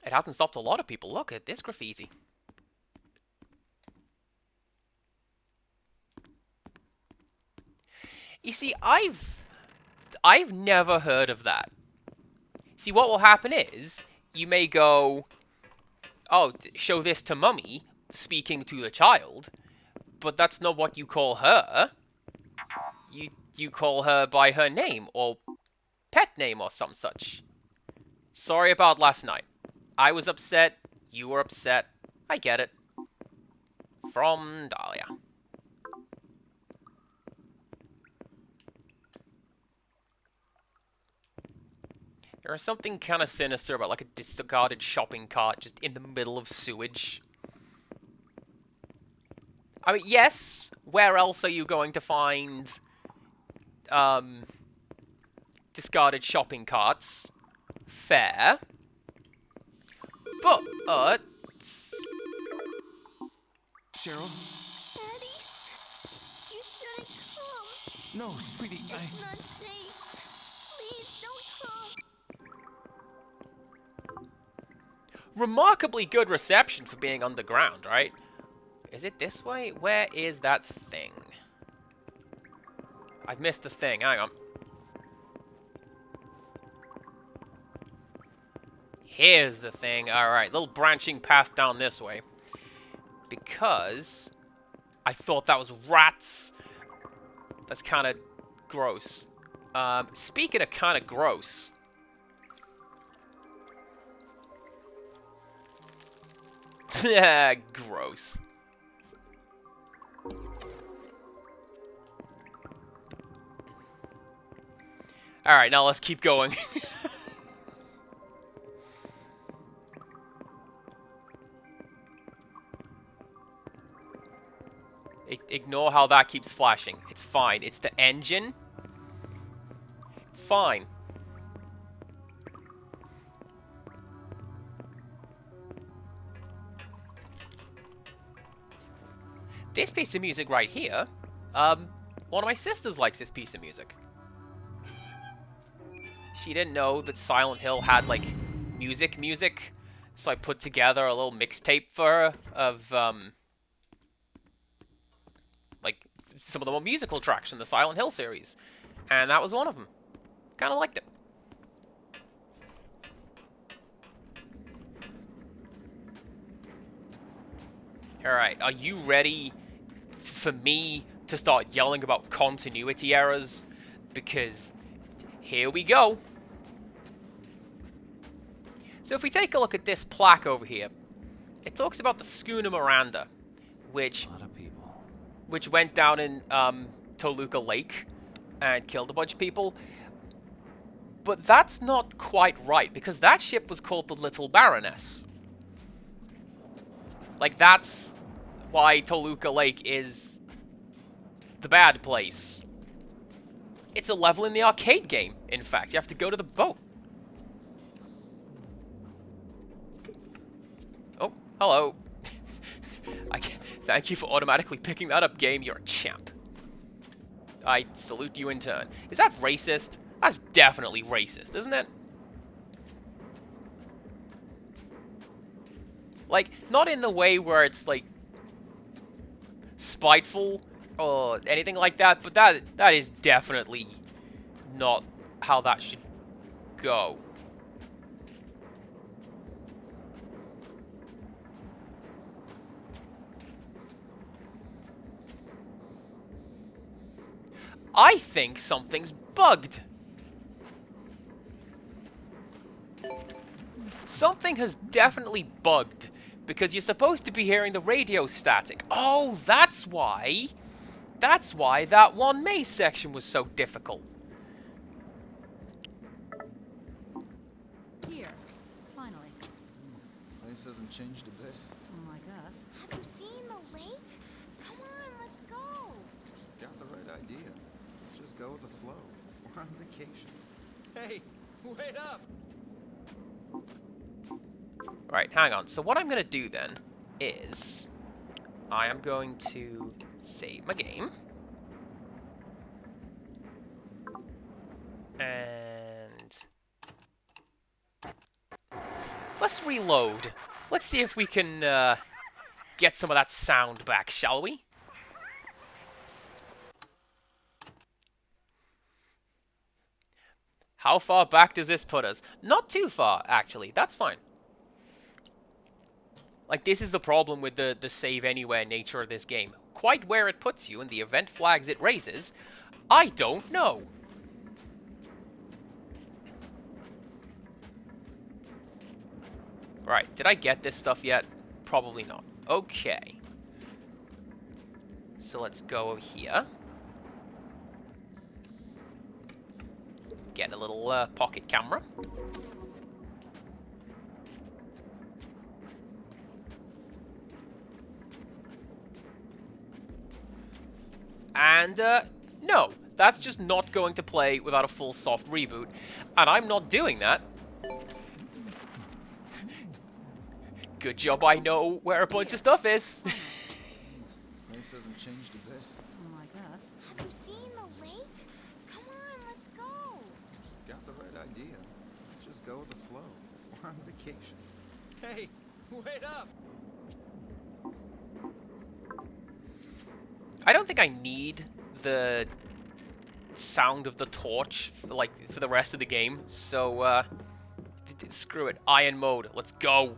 It hasn't stopped a lot of people. Look at this graffiti. You see, I've never heard of that. See, what will happen is, you may go, oh, show this to mummy, speaking to the child, but that's not what you call her. You call her by her name, or pet name, or some such. Sorry about last night. I was upset, you were upset, I get it. From Dahlia. There is something kind of sinister about like a discarded shopping cart just in the middle of sewage. I mean, yes, where else are you going to find discarded shopping carts? Fair. But Cheryl? Daddy, you shouldn't come. No, sweetie, It's not safe. Please don't come. remarkably good reception for being underground, right? Is it this way? Where is that thing? I've missed the thing. Hang on. Here's the thing. Alright, little branching path down this way. Because I thought that was rats. That's kind of gross. Speaking of kind of gross. Gross. Alright, now let's keep going. Ignore how that keeps flashing. It's fine. It's the engine. It's fine. This piece of music right here, one of my sisters likes this piece of music. She didn't know that Silent Hill had, like, music, so I put together a little mixtape for her of, like, some of the more musical tracks from the Silent Hill series. And that was one of them. Kind of liked it. Alright, are you ready for me to start yelling about continuity errors? Because here we go. So if we take a look at this plaque over here, it talks about the schooner Miranda, which went down in Toluca Lake and killed a bunch of people. But that's not quite right, because that ship was called the Little Baroness. Like, that's why Toluca Lake is the bad place. It's a level in the arcade game, in fact. You have to go to the boat. Oh, hello. Thank you for automatically picking that up, game. You're a champ. I salute you in turn. Is that racist? That's definitely racist, isn't it? Like, not in the way where it's, like, spiteful or anything like that, but that is definitely not how that should go. I think something's bugged. Something has definitely bugged, because you're supposed to be hearing the radio static. Oh, that's why. That's why that one maze section was so difficult. Here, finally. Place hasn't changed a bit. Like us. Have you seen the lake? Come on, let's go. She's got the right idea. Just go with the flow. We're on vacation. Hey, wait up! Right, hang on. So what I'm going to do then is I am going to save my game. And let's reload. Let's see if we can get some of that sound back, shall we? How far back does this put us? Not too far, actually. That's fine. Like, this is the problem with the save anywhere nature of this game. Quite where it puts you and the event flags it raises, I don't know. Right, did I get this stuff yet? Probably not. Okay. So let's go over here. Get a little pocket camera. And, no, that's just not going to play without a full soft reboot. And I'm not doing that. Good job I know where a bunch of stuff is. Place hasn't changed a bit. Like us. Have you seen the lake? Come on, let's go. She's got the right idea. Just go with the flow. We're on vacation. Hey, wait up! I don't think I need the sound of the torch for the rest of the game, so screw it. Iron mode. Let's go.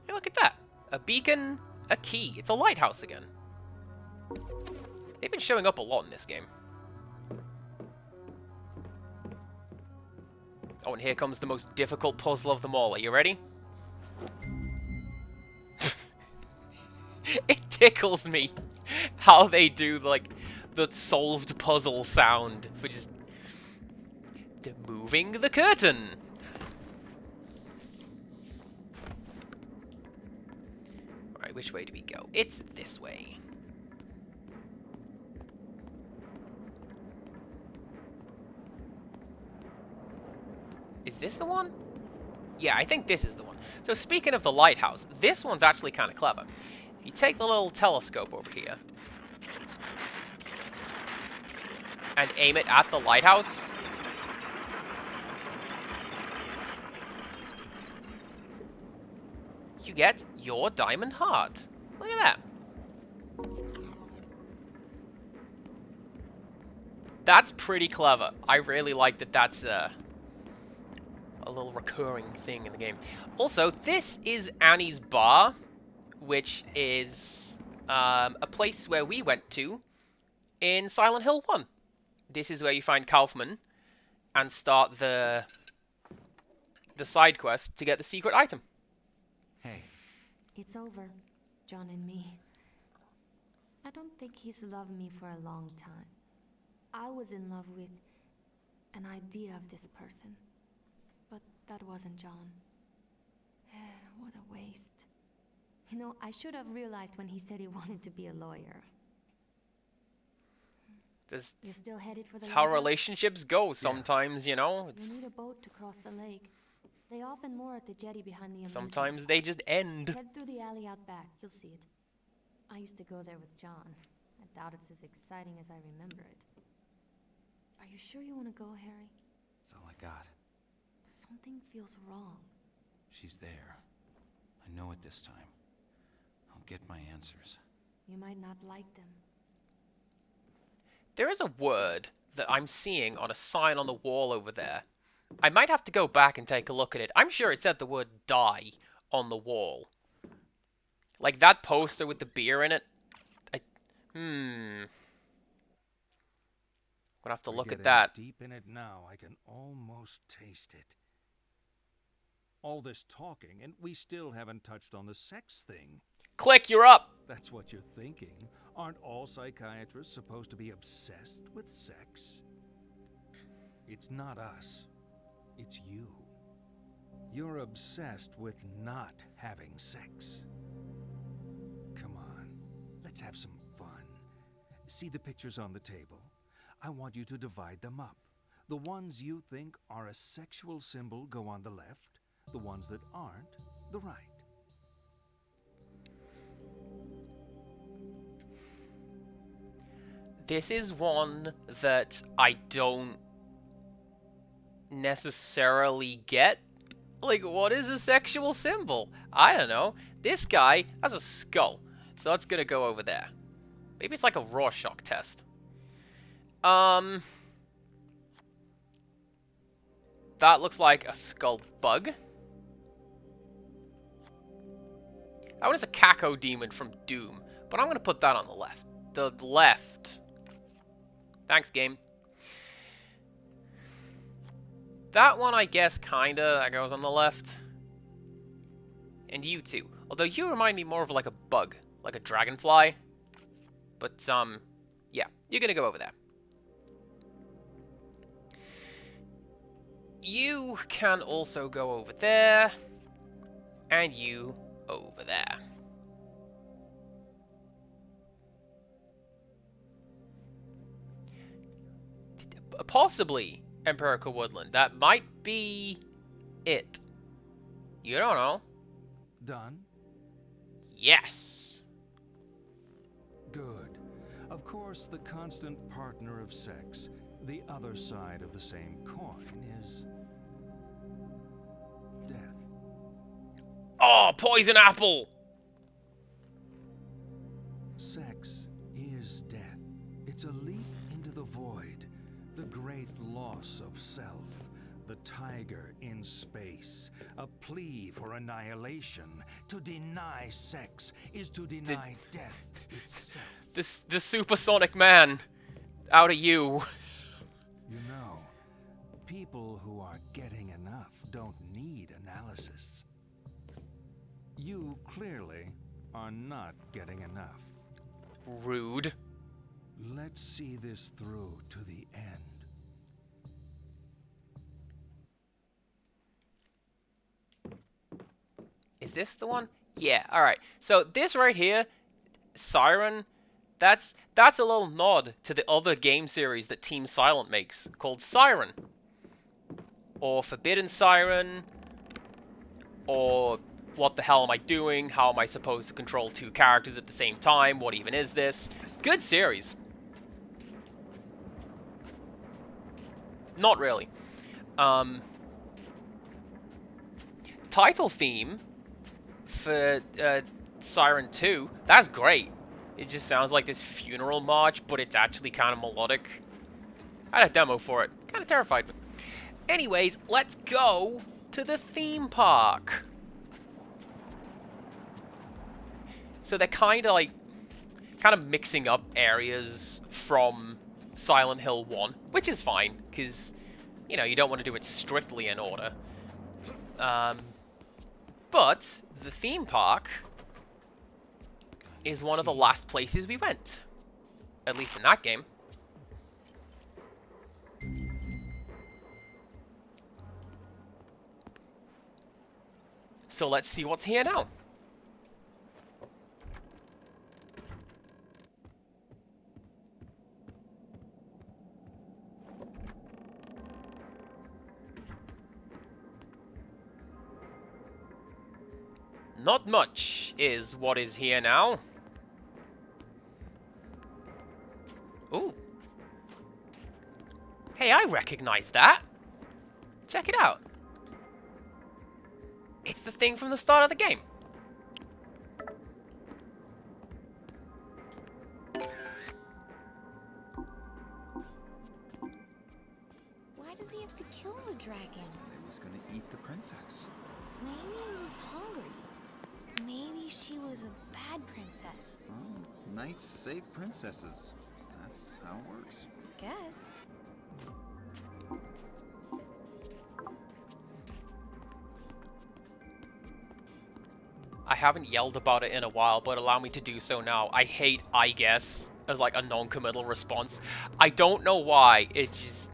Hey, look at that. A beacon, a key. It's a lighthouse again. They've been showing up a lot in this game. Oh, and here comes the most difficult puzzle of them all. Are you ready? It tickles me how they do, like, the solved puzzle sound for just moving the curtain. Alright, which way do we go? It's this way. Is this the one? Yeah, I think this is the one. So speaking of the lighthouse, this one's actually kind of clever. You take the little telescope over here and aim it at the lighthouse. You get your diamond heart. Look at that. That's pretty clever. I really like that that's a little recurring thing in the game. Also, this is Annie's bar, which is a place where we went to in Silent Hill 1. This is where you find Kaufman and start the side quest to get the secret item. Hey. It's over, John and me. I don't think he's loved me for a long time. I was in love with an idea of this person. But that wasn't John. What a waste. You know, I should have realized when he said he wanted to be a lawyer. You're still headed for the That's how lighthouse? relationships go sometimes, you know? We need a boat to cross the lake. They often moor at the jetty behind the amusement. Sometimes they just end. Head through the alley out back. You'll see it. I used to go there with John. I doubt it's as exciting as I remember it. Are you sure you want to go, Harry? That's all I got. Something feels wrong. She's there. I know it this time. I'll get my answers. You might not like them. There is a word that I'm seeing on a sign on the wall over there. I might have to go back and take a look at it. I'm sure it said the word die on the wall. Like that poster with the beer in it. Gonna have to look at that. Deep in it now, I can almost taste it. All this talking, and we still haven't touched on the sex thing. Click, you're up! That's what you're thinking. Aren't all psychiatrists supposed to be obsessed with sex? It's not us. It's you. You're obsessed with not having sex. Come on, let's have some fun. See the pictures on the table? I want you to divide them up. The ones you think are a sexual symbol go on the left, the ones that aren't, the right. This is one that I don't necessarily get. Like, what is a sexual symbol? I don't know. This guy has a skull, so that's gonna go over there. Maybe it's like a Rorschach test. That looks like a skull bug. That one is a Caco demon from Doom, but I'm gonna put that on the left. The left. Thanks, game. That one, I guess, kinda, that goes on the left. And you too. Although you remind me more of like a bug, like a dragonfly. But, yeah, you're gonna go over there. You can also go over there. And you over there. Possibly Empirical Woodland. That might be it. You don't know. Done? Yes. Good. Of course, the constant partner of sex, the other side of the same coin, is death. Oh, poison apple! Sex is death. It's a leap into the void, the great loss of self, the tiger in space, a plea for annihilation. To deny sex is to deny death itself. The supersonic man out of you. You know, people who are getting enough don't need analysis. You clearly are not getting enough. Rude. Let's see this through to the end. Is this the one? Yeah, alright. So this right here, Siren, that's a little nod to the other game series that Team Silent makes, called Siren. Or Forbidden Siren, or What the Hell Am I Doing? How am I supposed to control two characters at the same time? What even is this? Good series. Not really. Title theme for Siren 2, that's great. It just sounds like this funeral march, but it's actually kind of melodic. I had a demo for it. Kind of terrified me. Anyways, let's go to the theme park. So they're kind of mixing up areas from Silent Hill 1, which is fine, because, you know, you don't want to do it strictly in order. But the theme park is one of the last places we went. At least in that game. So let's see what's here now. Not much is what is here now. Ooh. Hey, I recognize that. Check it out. It's the thing from the start of the game. to kill the dragon. It was gonna eat the princess. Maybe it was hungry. Maybe she was a bad princess. Well, knights save princesses. That's how it works. Guess. I haven't yelled about it in a while, but allow me to do so now. I hate "I guess" as like a non-committal response. I don't know why. It just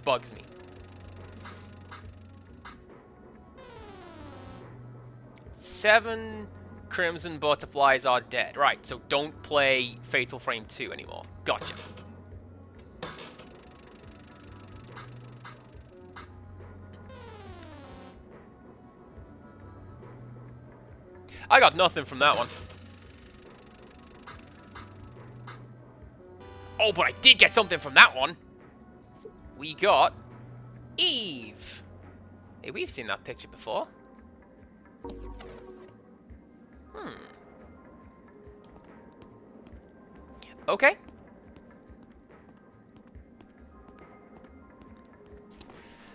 bugs me. 7 Crimson Butterflies are dead. Right, so don't play Fatal Frame 2 anymore. Gotcha. I got nothing from that one. Oh, but I did get something from that one. We got Eve. Hey, we've seen that picture before. Okay.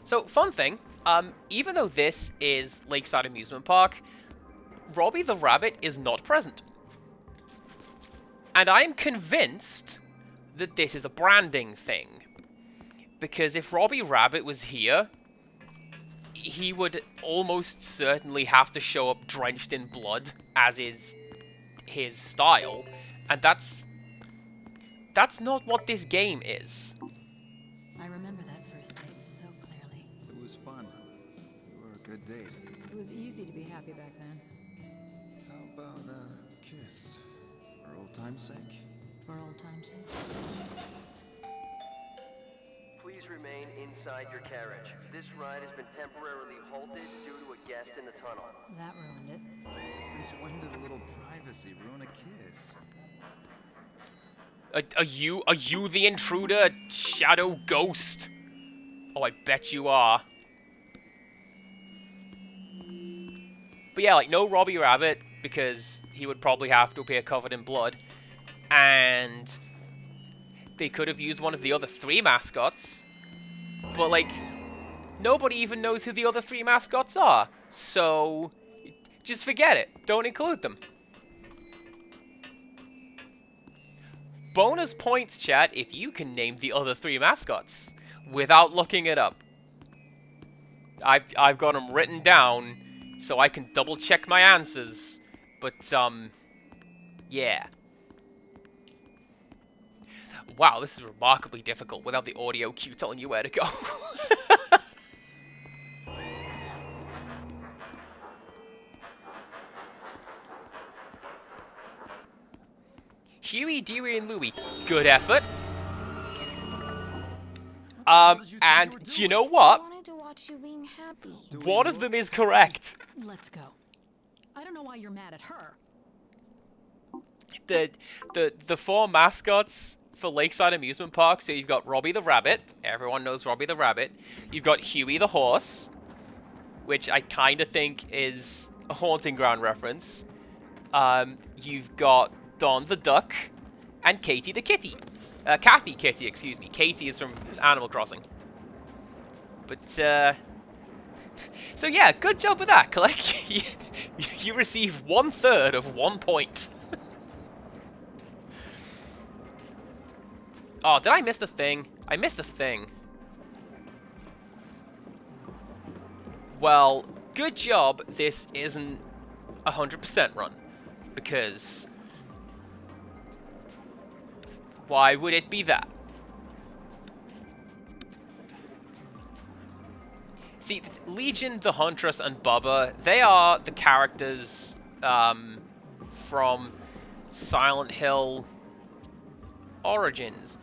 So, fun thing, even though this is Lakeside Amusement Park, Robbie the Rabbit is not present. And I am convinced that this is a branding thing. Because if Robbie Rabbit was here, he would almost certainly have to show up drenched in blood, as is his style. And that's not what this game is. I remember that first date so clearly. It was fun. You were a good date. It was easy to be happy back then. How about a kiss? For old time's sake? For old time's sake. Please remain inside your carriage. This ride has been temporarily halted due to a guest in the tunnel. That ruined it. Since when did a little privacy ruin a kiss? Are you the intruder, shadow ghost? Oh, I bet you are. But yeah, like, no Robbie Rabbit, because he would probably have to appear covered in blood. And they could have used one of the other 3 mascots. But, like, nobody even knows who the other 3 mascots are. So, just forget it. Don't include them. Bonus points, chat, if you can name the other 3 mascots without looking it up. I've got them written down so I can double check my answers. But, yeah. Wow, this is remarkably difficult without the audio cue telling you where to go. Huey, Dewey, and Louie. Good effort. And do you know what? I wanted to watch you being happy. One of them is correct. Let's go. I don't know why you're mad at her. The 4 mascots for Lakeside Amusement Park. So you've got Robbie the Rabbit. Everyone knows Robbie the Rabbit. You've got Huey the Horse, which I kind of think is a Haunting Ground reference. You've got Don the Duck and Katie the Kitty. Kathy Kitty, excuse me. Katie is from Animal Crossing. But, so yeah, good job with that, Click. You receive 1/3 of 1 point. Oh, did I miss the thing? I missed the thing. Well, good job this isn't 100% run. Because why would it be that? See, Legion, the Huntress, and Bubba, they are the characters from Silent Hill Origins.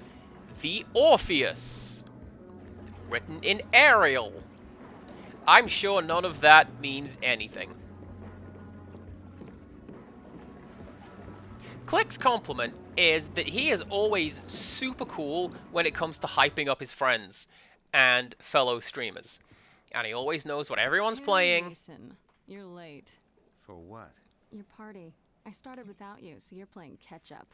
The Orpheus, written in Arial. I'm sure none of that means anything. Click's compliment is that he is always super cool when it comes to hyping up his friends and fellow streamers. And he always knows what everyone's playing. Mason, you're late. For what? Your party. I started without you, so you're playing catch up.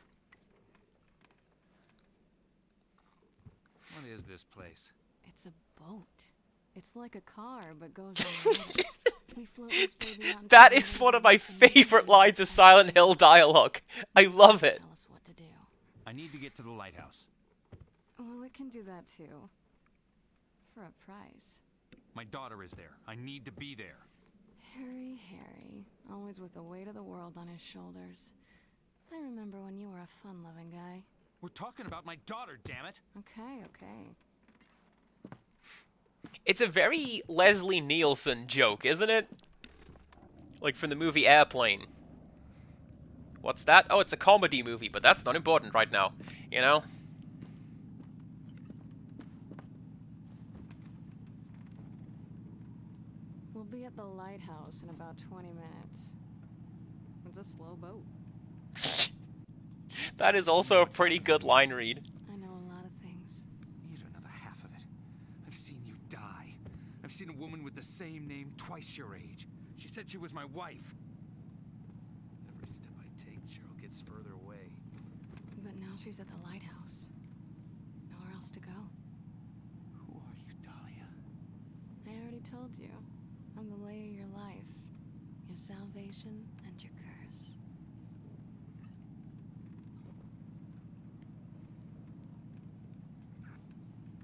What is this place? It's a boat. It's like a car, but goes on water. We float this baby out into That the is river one of and my let the nature favorite do lines of Silent Hill dialogue. I love it. tell us what to do. I need to get to the lighthouse. Well, it can do that too. For a price. My daughter is there. I need to be there. Harry, always with the weight of the world on his shoulders. I remember when you were a fun-loving guy. We're talking about my daughter, damn it. Okay. It's a very Leslie Nielsen joke, isn't it? Like from the movie Airplane. What's that? Oh, it's a comedy movie, but that's not important right now, you know? We'll be at the lighthouse in about 20 minutes. It's a slow boat. That is also a pretty good line read. I know a lot of things. You don't know the half of it. I've seen you die. I've seen a woman with the same name twice your age. She said she was my wife. Every step I take, Cheryl gets further away. But now she's at the lighthouse. Nowhere else to go. Who are you, Dahlia? I already told you. I'm the lay of your life. Your salvation and your curse.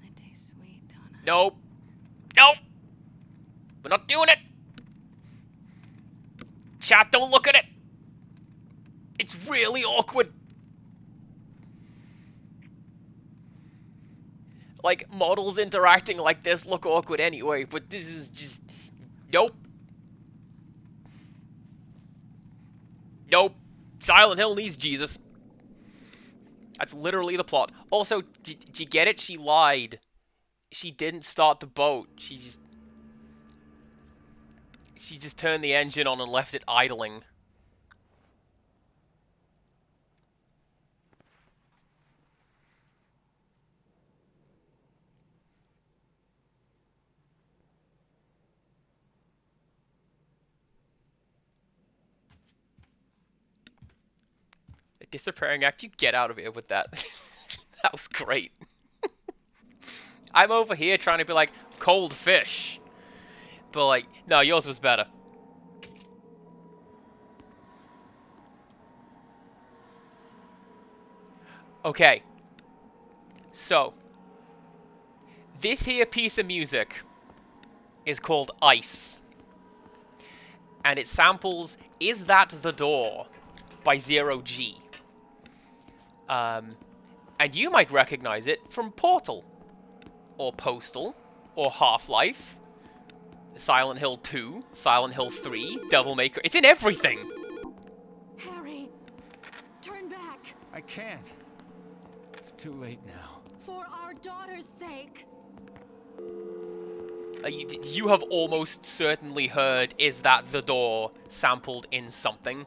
I taste sweet, don't I? Nope. Nope. We're not doing it. Chat, don't look at it. It's really awkward. Like, models interacting like this look awkward anyway, but this is just... Nope. Nope. Silent Hill needs Jesus. That's literally the plot. Also, did you get it? She lied. She didn't start the boat. She just turned the engine on and left it idling. The disappearing act, you get out of here with that. That was great. I'm over here trying to be like, cold fish. But like, no, yours was better. Okay. So, this here piece of music is called Ice. And it samples Is That the Door by Zero G. And you might recognize it from Portal, or Postal, or Half-Life, Silent Hill 2, Silent Hill 3, Devil May Cry. It's in everything! Harry, turn back. I can't. It's too late now. For our daughter's sake. You have almost certainly heard Is That the Door sampled in something.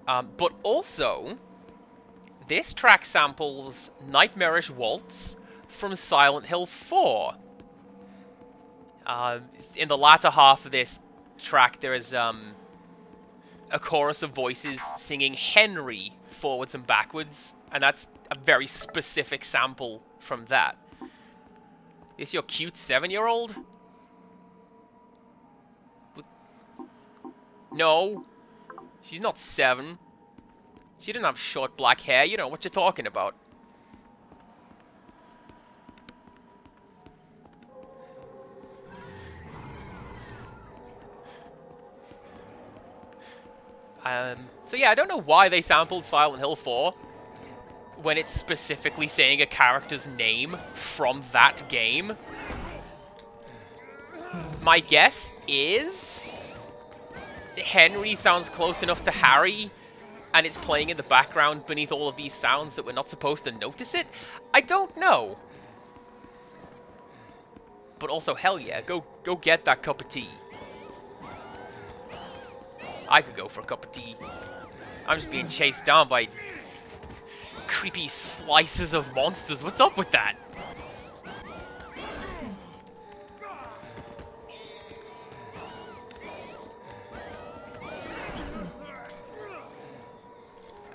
But also, this track samples Nightmarish Waltz from Silent Hill 4. In the latter half of this track, there is a chorus of voices singing Henry forwards and backwards, and that's a very specific sample from that. Is your cute 7-year-old? No, she's not 7. She didn't have short black hair. You know what you're talking about. So yeah, I don't know why they sampled Silent Hill 4 when it's specifically saying a character's name from that game. My guess is Henry sounds close enough to Harry, and it's playing in the background beneath all of these sounds that we're not supposed to notice it. I don't know. But also, hell yeah, go get that cup of tea. I could go for a cup of tea. I'm just being chased down by creepy slices of monsters. What's up with that?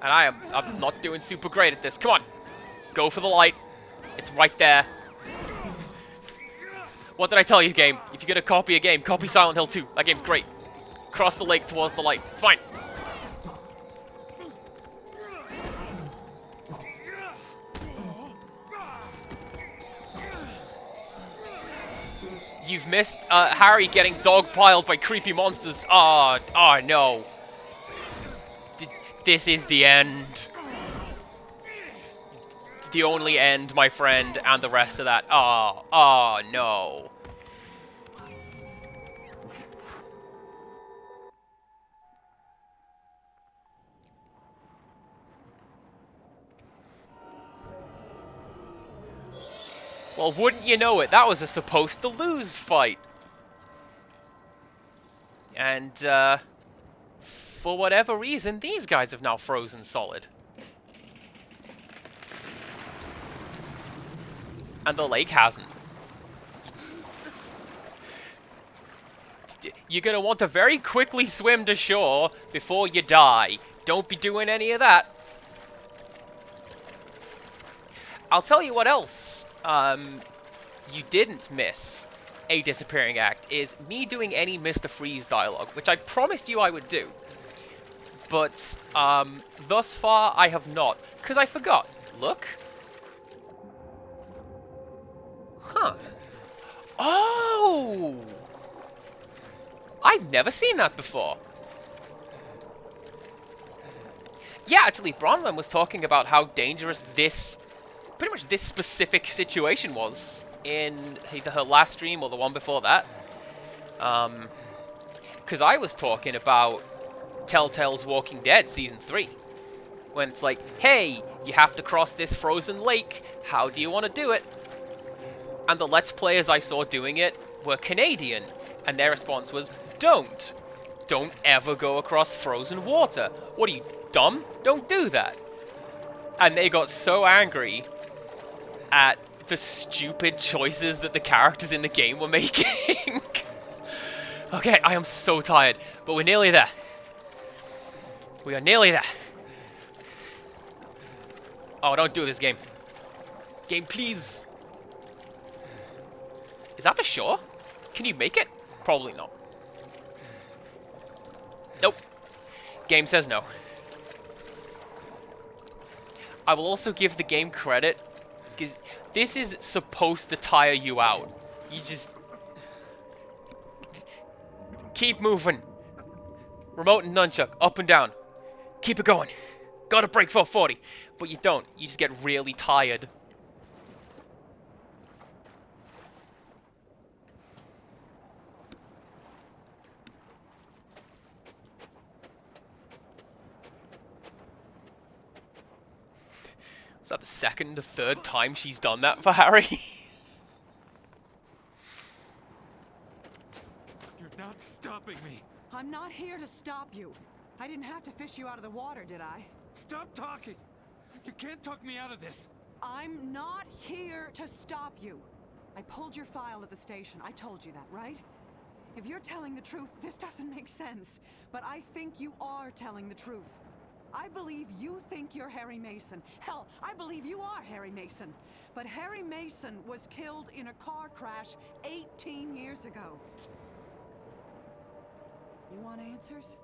And I'm not doing super great at this. Come on. Go for the light. It's right there. What did I tell you, game? If you're gonna copy a game, copy Silent Hill 2. That game's great. Cross the lake towards the light. It's fine. You've missed Harry getting dogpiled by creepy monsters. Oh no. This is the end. The only end, my friend, and the rest of that. Oh no. Well, wouldn't you know it, that was a supposed to lose fight. And, for whatever reason, these guys have now frozen solid. And the lake hasn't. You're gonna want to very quickly swim to shore before you die. Don't be doing any of that. I'll tell you what else you didn't miss a disappearing act is me doing any Mr. Freeze dialogue, which I promised you I would do. But thus far I have not, because I forgot. Look. Huh. Oh! I've never seen that before. Yeah, actually, Bronwyn was talking about how dangerous this, pretty much this specific situation was in either her last stream or the one before that. Because I was talking about Telltale's Walking Dead Season 3. When it's like, hey, you have to cross this frozen lake. How do you want to do it? And the Let's Players I saw doing it were Canadian. And their response was, don't. Don't ever go across frozen water. What are you, dumb? Don't do that. And they got so angry at the stupid choices that the characters in the game were making. Okay, I am so tired, but we're nearly there. We are nearly there. Oh, don't do this, game. Game, please. Is that the shore? Can you make it? Probably not. Nope. Game says no. I will also give the game credit, because this is supposed to tire you out. You just... keep moving. Remote and nunchuck, up and down. Keep it going. Gotta break 440. But you don't. You just get really tired. Was that the second or third time she's done that for Harry? You're not stopping me. I'm not here to stop you. I didn't have to fish you out of the water, did I? Stop talking. You can't talk me out of this. I'm not here to stop you. I pulled your file at the station. I told you that, right? If you're telling the truth, this doesn't make sense. But I think you are telling the truth. I believe you think you're Harry Mason. Hell, I believe you are Harry Mason. But Harry Mason was killed in a car crash 18 years ago. You want answers?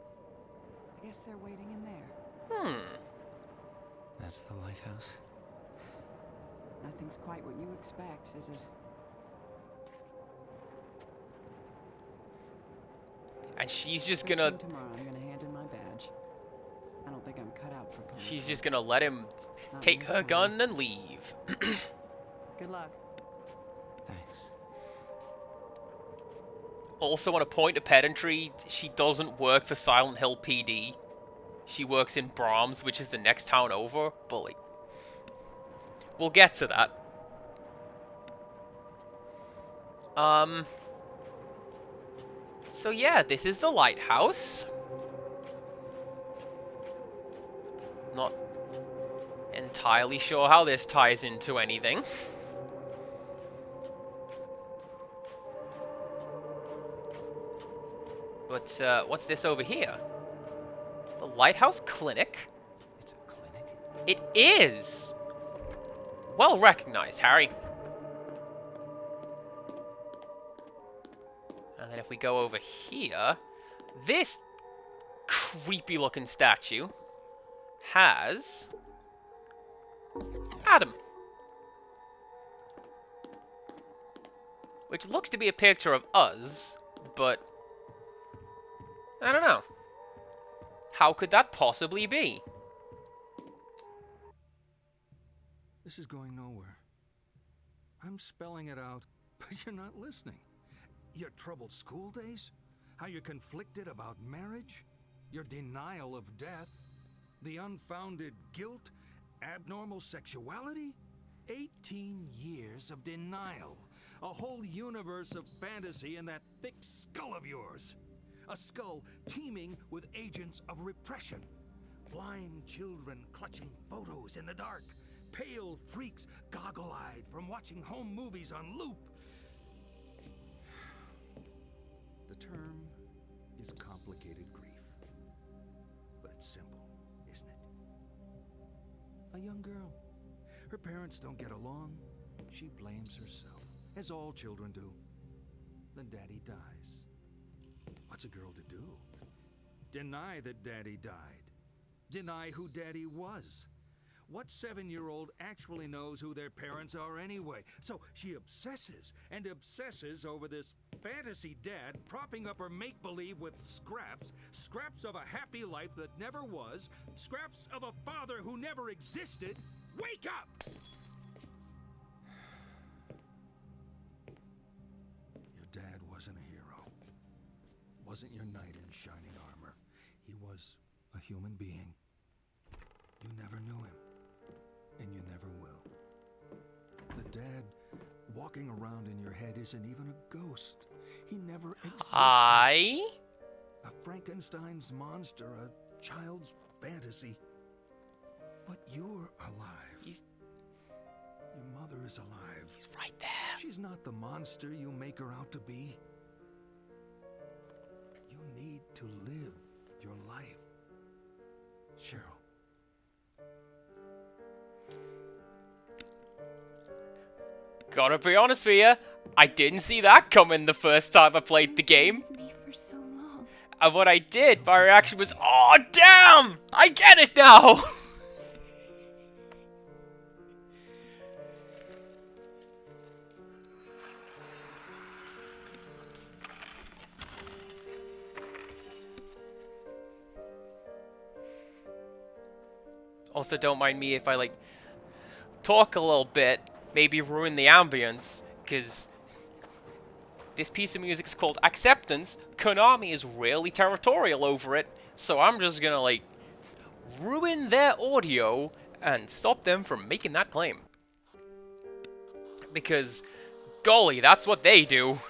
I guess they're waiting in there. That's the lighthouse. Nothing's quite what you expect, is it? And she's just First gonna... thing tomorrow, I'm gonna hand in my badge. I don't think I'm cut out for police. She's just gonna let him Not take this her time. gun and leave. Good luck. Thanks. Also, on a point of pedantry, she doesn't work for Silent Hill PD. She works in Brahms, which is the next town over. But, like, we'll get to that. So yeah, this is the lighthouse. Not entirely sure how this ties into anything. But, what's this over here? The Lighthouse Clinic? It's a clinic? It is! Well recognized, Harry. we go over here, this creepy looking statue has Adam. Which looks to be a picture of us, but I don't know. How could that possibly be? This is going nowhere. I'm spelling it out, but you're not listening. Your troubled school days? How you're conflicted about marriage? Your denial of death? The unfounded guilt? Abnormal sexuality? 18 years of denial. A whole universe of fantasy in that thick skull of yours. A skull teeming with agents of repression. Blind children clutching photos in the dark. Pale freaks goggle-eyed from watching home movies on loop. The term is complicated grief. But it's simple, isn't it? A young girl. Her parents don't get along. She blames herself, as all children do. Then daddy dies. What's a girl to do? Deny that daddy died. Deny who daddy was. What 7-year-old actually knows who their parents are anyway? So she obsesses and obsesses over this fantasy dad propping up her make-believe with scraps of a happy life that never was, scraps of a father who never existed. Wake up! Your dad wasn't a hero. Wasn't your knight in shining armor. He was a human being. You never knew him. And you never will. The dad walking around in your head isn't even a ghost. He never existed. A Frankenstein's monster, a child's fantasy. But you're alive. Your mother is alive. He's right there. She's not the monster you make her out to be. You need to live your life. Cheryl. Gotta be honest with you, I didn't see that coming the first time I played the game. And what I did, my reaction was, oh damn! I get it now! Also, don't mind me if I, like, talk a little bit, maybe ruin the ambience, because this piece of music is called Acceptance. Konami is really territorial over it, so I'm just gonna, like, ruin their audio and stop them from making that claim. Because, golly, that's what they do.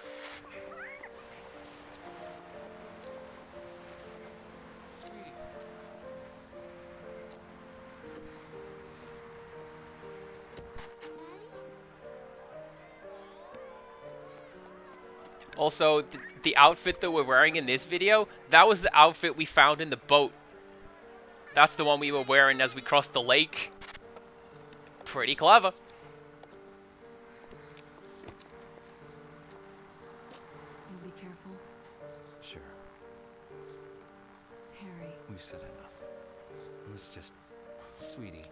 Also, the outfit that we're wearing in this video, that was the outfit we found in the boat. That's the one we were wearing as we crossed the lake. Pretty clever. You'll be careful. Sure. Harry. We've said enough. Let's just... Sweetie,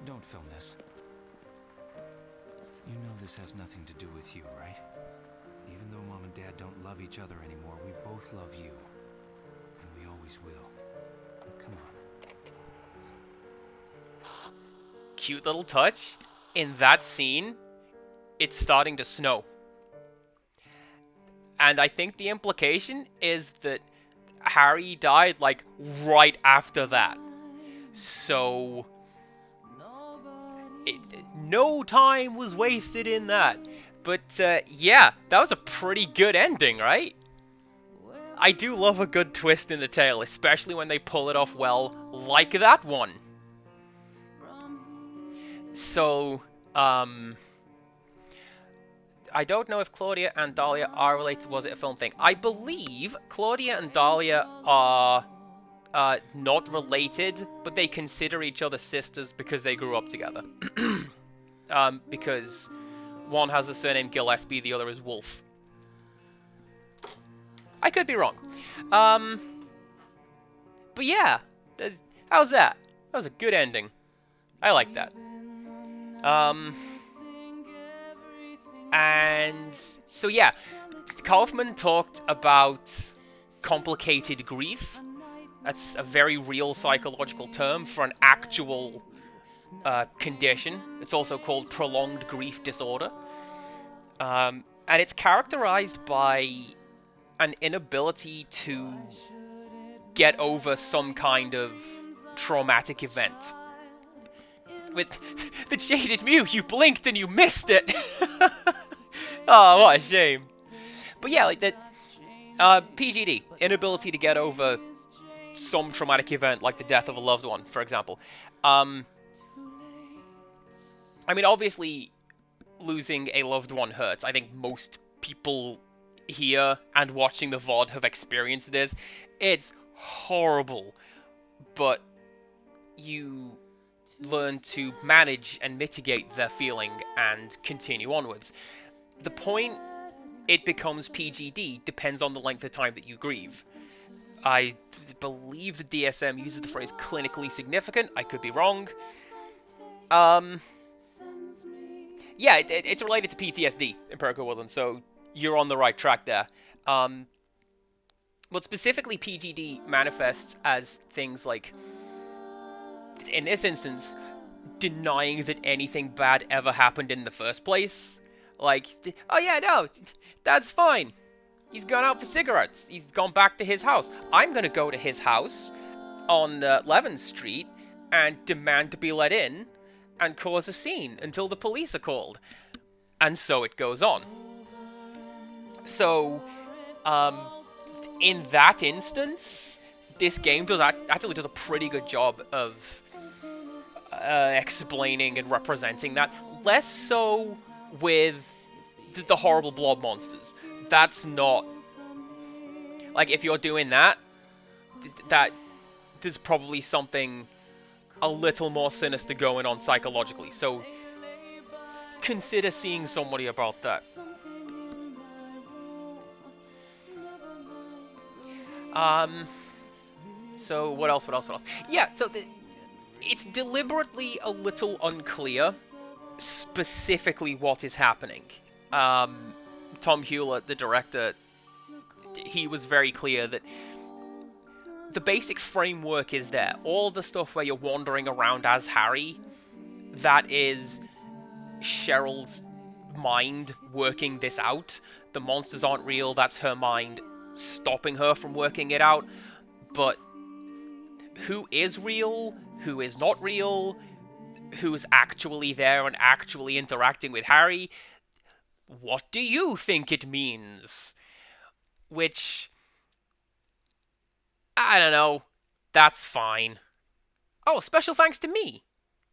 don't film this. You know this has nothing to do with you, right? Even though Mom and Dad don't love each other anymore, we both love you. And we always will. Come on. Cute little touch. In that scene, it's starting to snow. And I think the implication is that Harry died, like, right after that. So... no time was wasted in that. But, yeah, that was a pretty good ending, right? I do love a good twist in the tale, especially when they pull it off well, like that one. So, I don't know if Claudia and Dahlia are related. Was it a film thing? I believe Claudia and Dahlia are not related, but they consider each other sisters because they grew up together. Because one has the surname Gillespie, the other is Wolf. I could be wrong. But yeah, how's that? That was a good ending. I like that. And so yeah, Kaufman talked about complicated grief. That's a very real psychological term for an actual condition. It's also called prolonged grief disorder. And it's characterized by an inability to get over some kind of traumatic event. With the jaded Mew, you blinked and you missed it! Oh, what a shame. But yeah, like that, PGD, inability to get over some traumatic event, like the death of a loved one, for example. I mean, obviously, losing a loved one hurts. I think most people here and watching the VOD have experienced this. It's horrible, but you learn to manage and mitigate their feeling and continue onwards. The point it becomes PGD depends on the length of time that you grieve. I believe the DSM uses the phrase clinically significant. I could be wrong. Yeah, it's related to PTSD, Empirical Woodland, so you're on the right track there. But specifically, PGD manifests as things like, in this instance, denying that anything bad ever happened in the first place. Like, oh yeah, no, that's fine. He's gone out for cigarettes. He's gone back to his house. I'm gonna go to his house on Levin Street and demand to be let in and cause a scene until the police are called. And so it goes on. So, in that instance, this game actually does a pretty good job of explaining and representing that. Less so with the horrible blob monsters. That's not... Like, if you're doing that, there's probably something a little more sinister going on psychologically. So, consider seeing somebody about that. So, what else? Yeah, so it's deliberately a little unclear specifically what is happening. Tom Hewlett, the director, he was very clear that the basic framework is there. All the stuff where you're wandering around as Harry, that is Cheryl's mind working this out. The monsters aren't real, that's her mind stopping her from working it out. But who is real, who is not real, who's actually there and actually interacting with Harry, what do you think it means? Which, I don't know, that's fine. Oh, special thanks to me.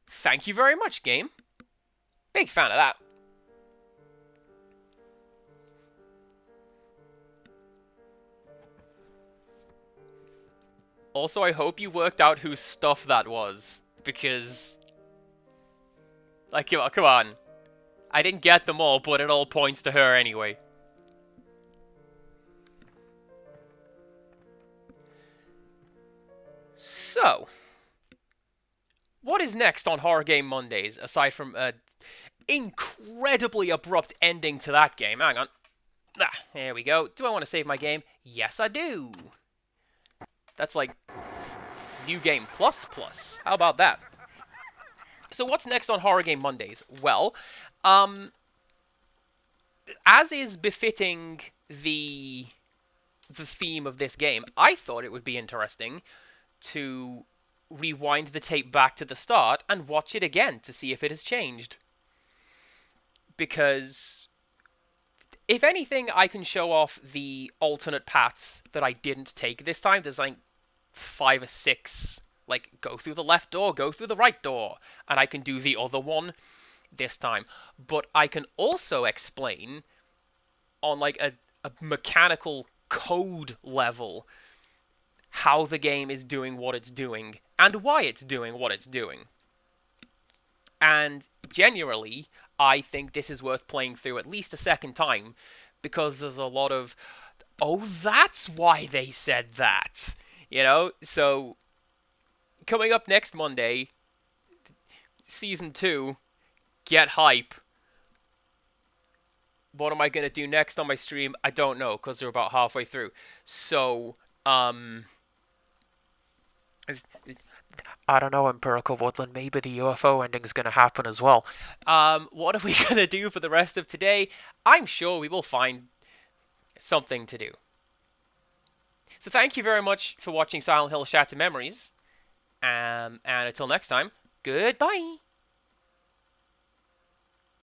Thank you very much, game. Big fan of that. Also, I hope you worked out whose stuff that was, because... Like, come on. I didn't get them all, but it all points to her anyway. So, what is next on Horror Game Mondays, aside from an incredibly abrupt ending to that game? Hang on. There we go. Do I want to save my game? Yes, I do. That's like New Game Plus Plus. How about that? So what's next on Horror Game Mondays? Well, as is befitting the theme of this game, I thought it would be interesting to rewind the tape back to the start and watch it again to see if it has changed. Because, if anything, I can show off the alternate paths that I didn't take this time. There's like 5 or 6... Like, go through the left door, go through the right door, and I can do the other one this time. But I can also explain, on like a mechanical code level, how the game is doing what it's doing, and why it's doing what it's doing. And generally, I think this is worth playing through at least a second time, because there's a lot of Oh, that's why they said that. You know, so coming up next Monday, season 2, get hype. What am I going to do next on my stream? I don't know, because we're about halfway through. So, I don't know, Empirical Woodland. Maybe the UFO ending's going to happen as well. What are we going to do for the rest of today? I'm sure we will find something to do. So thank you very much for watching Silent Hill Shattered Memories. And until next time, goodbye.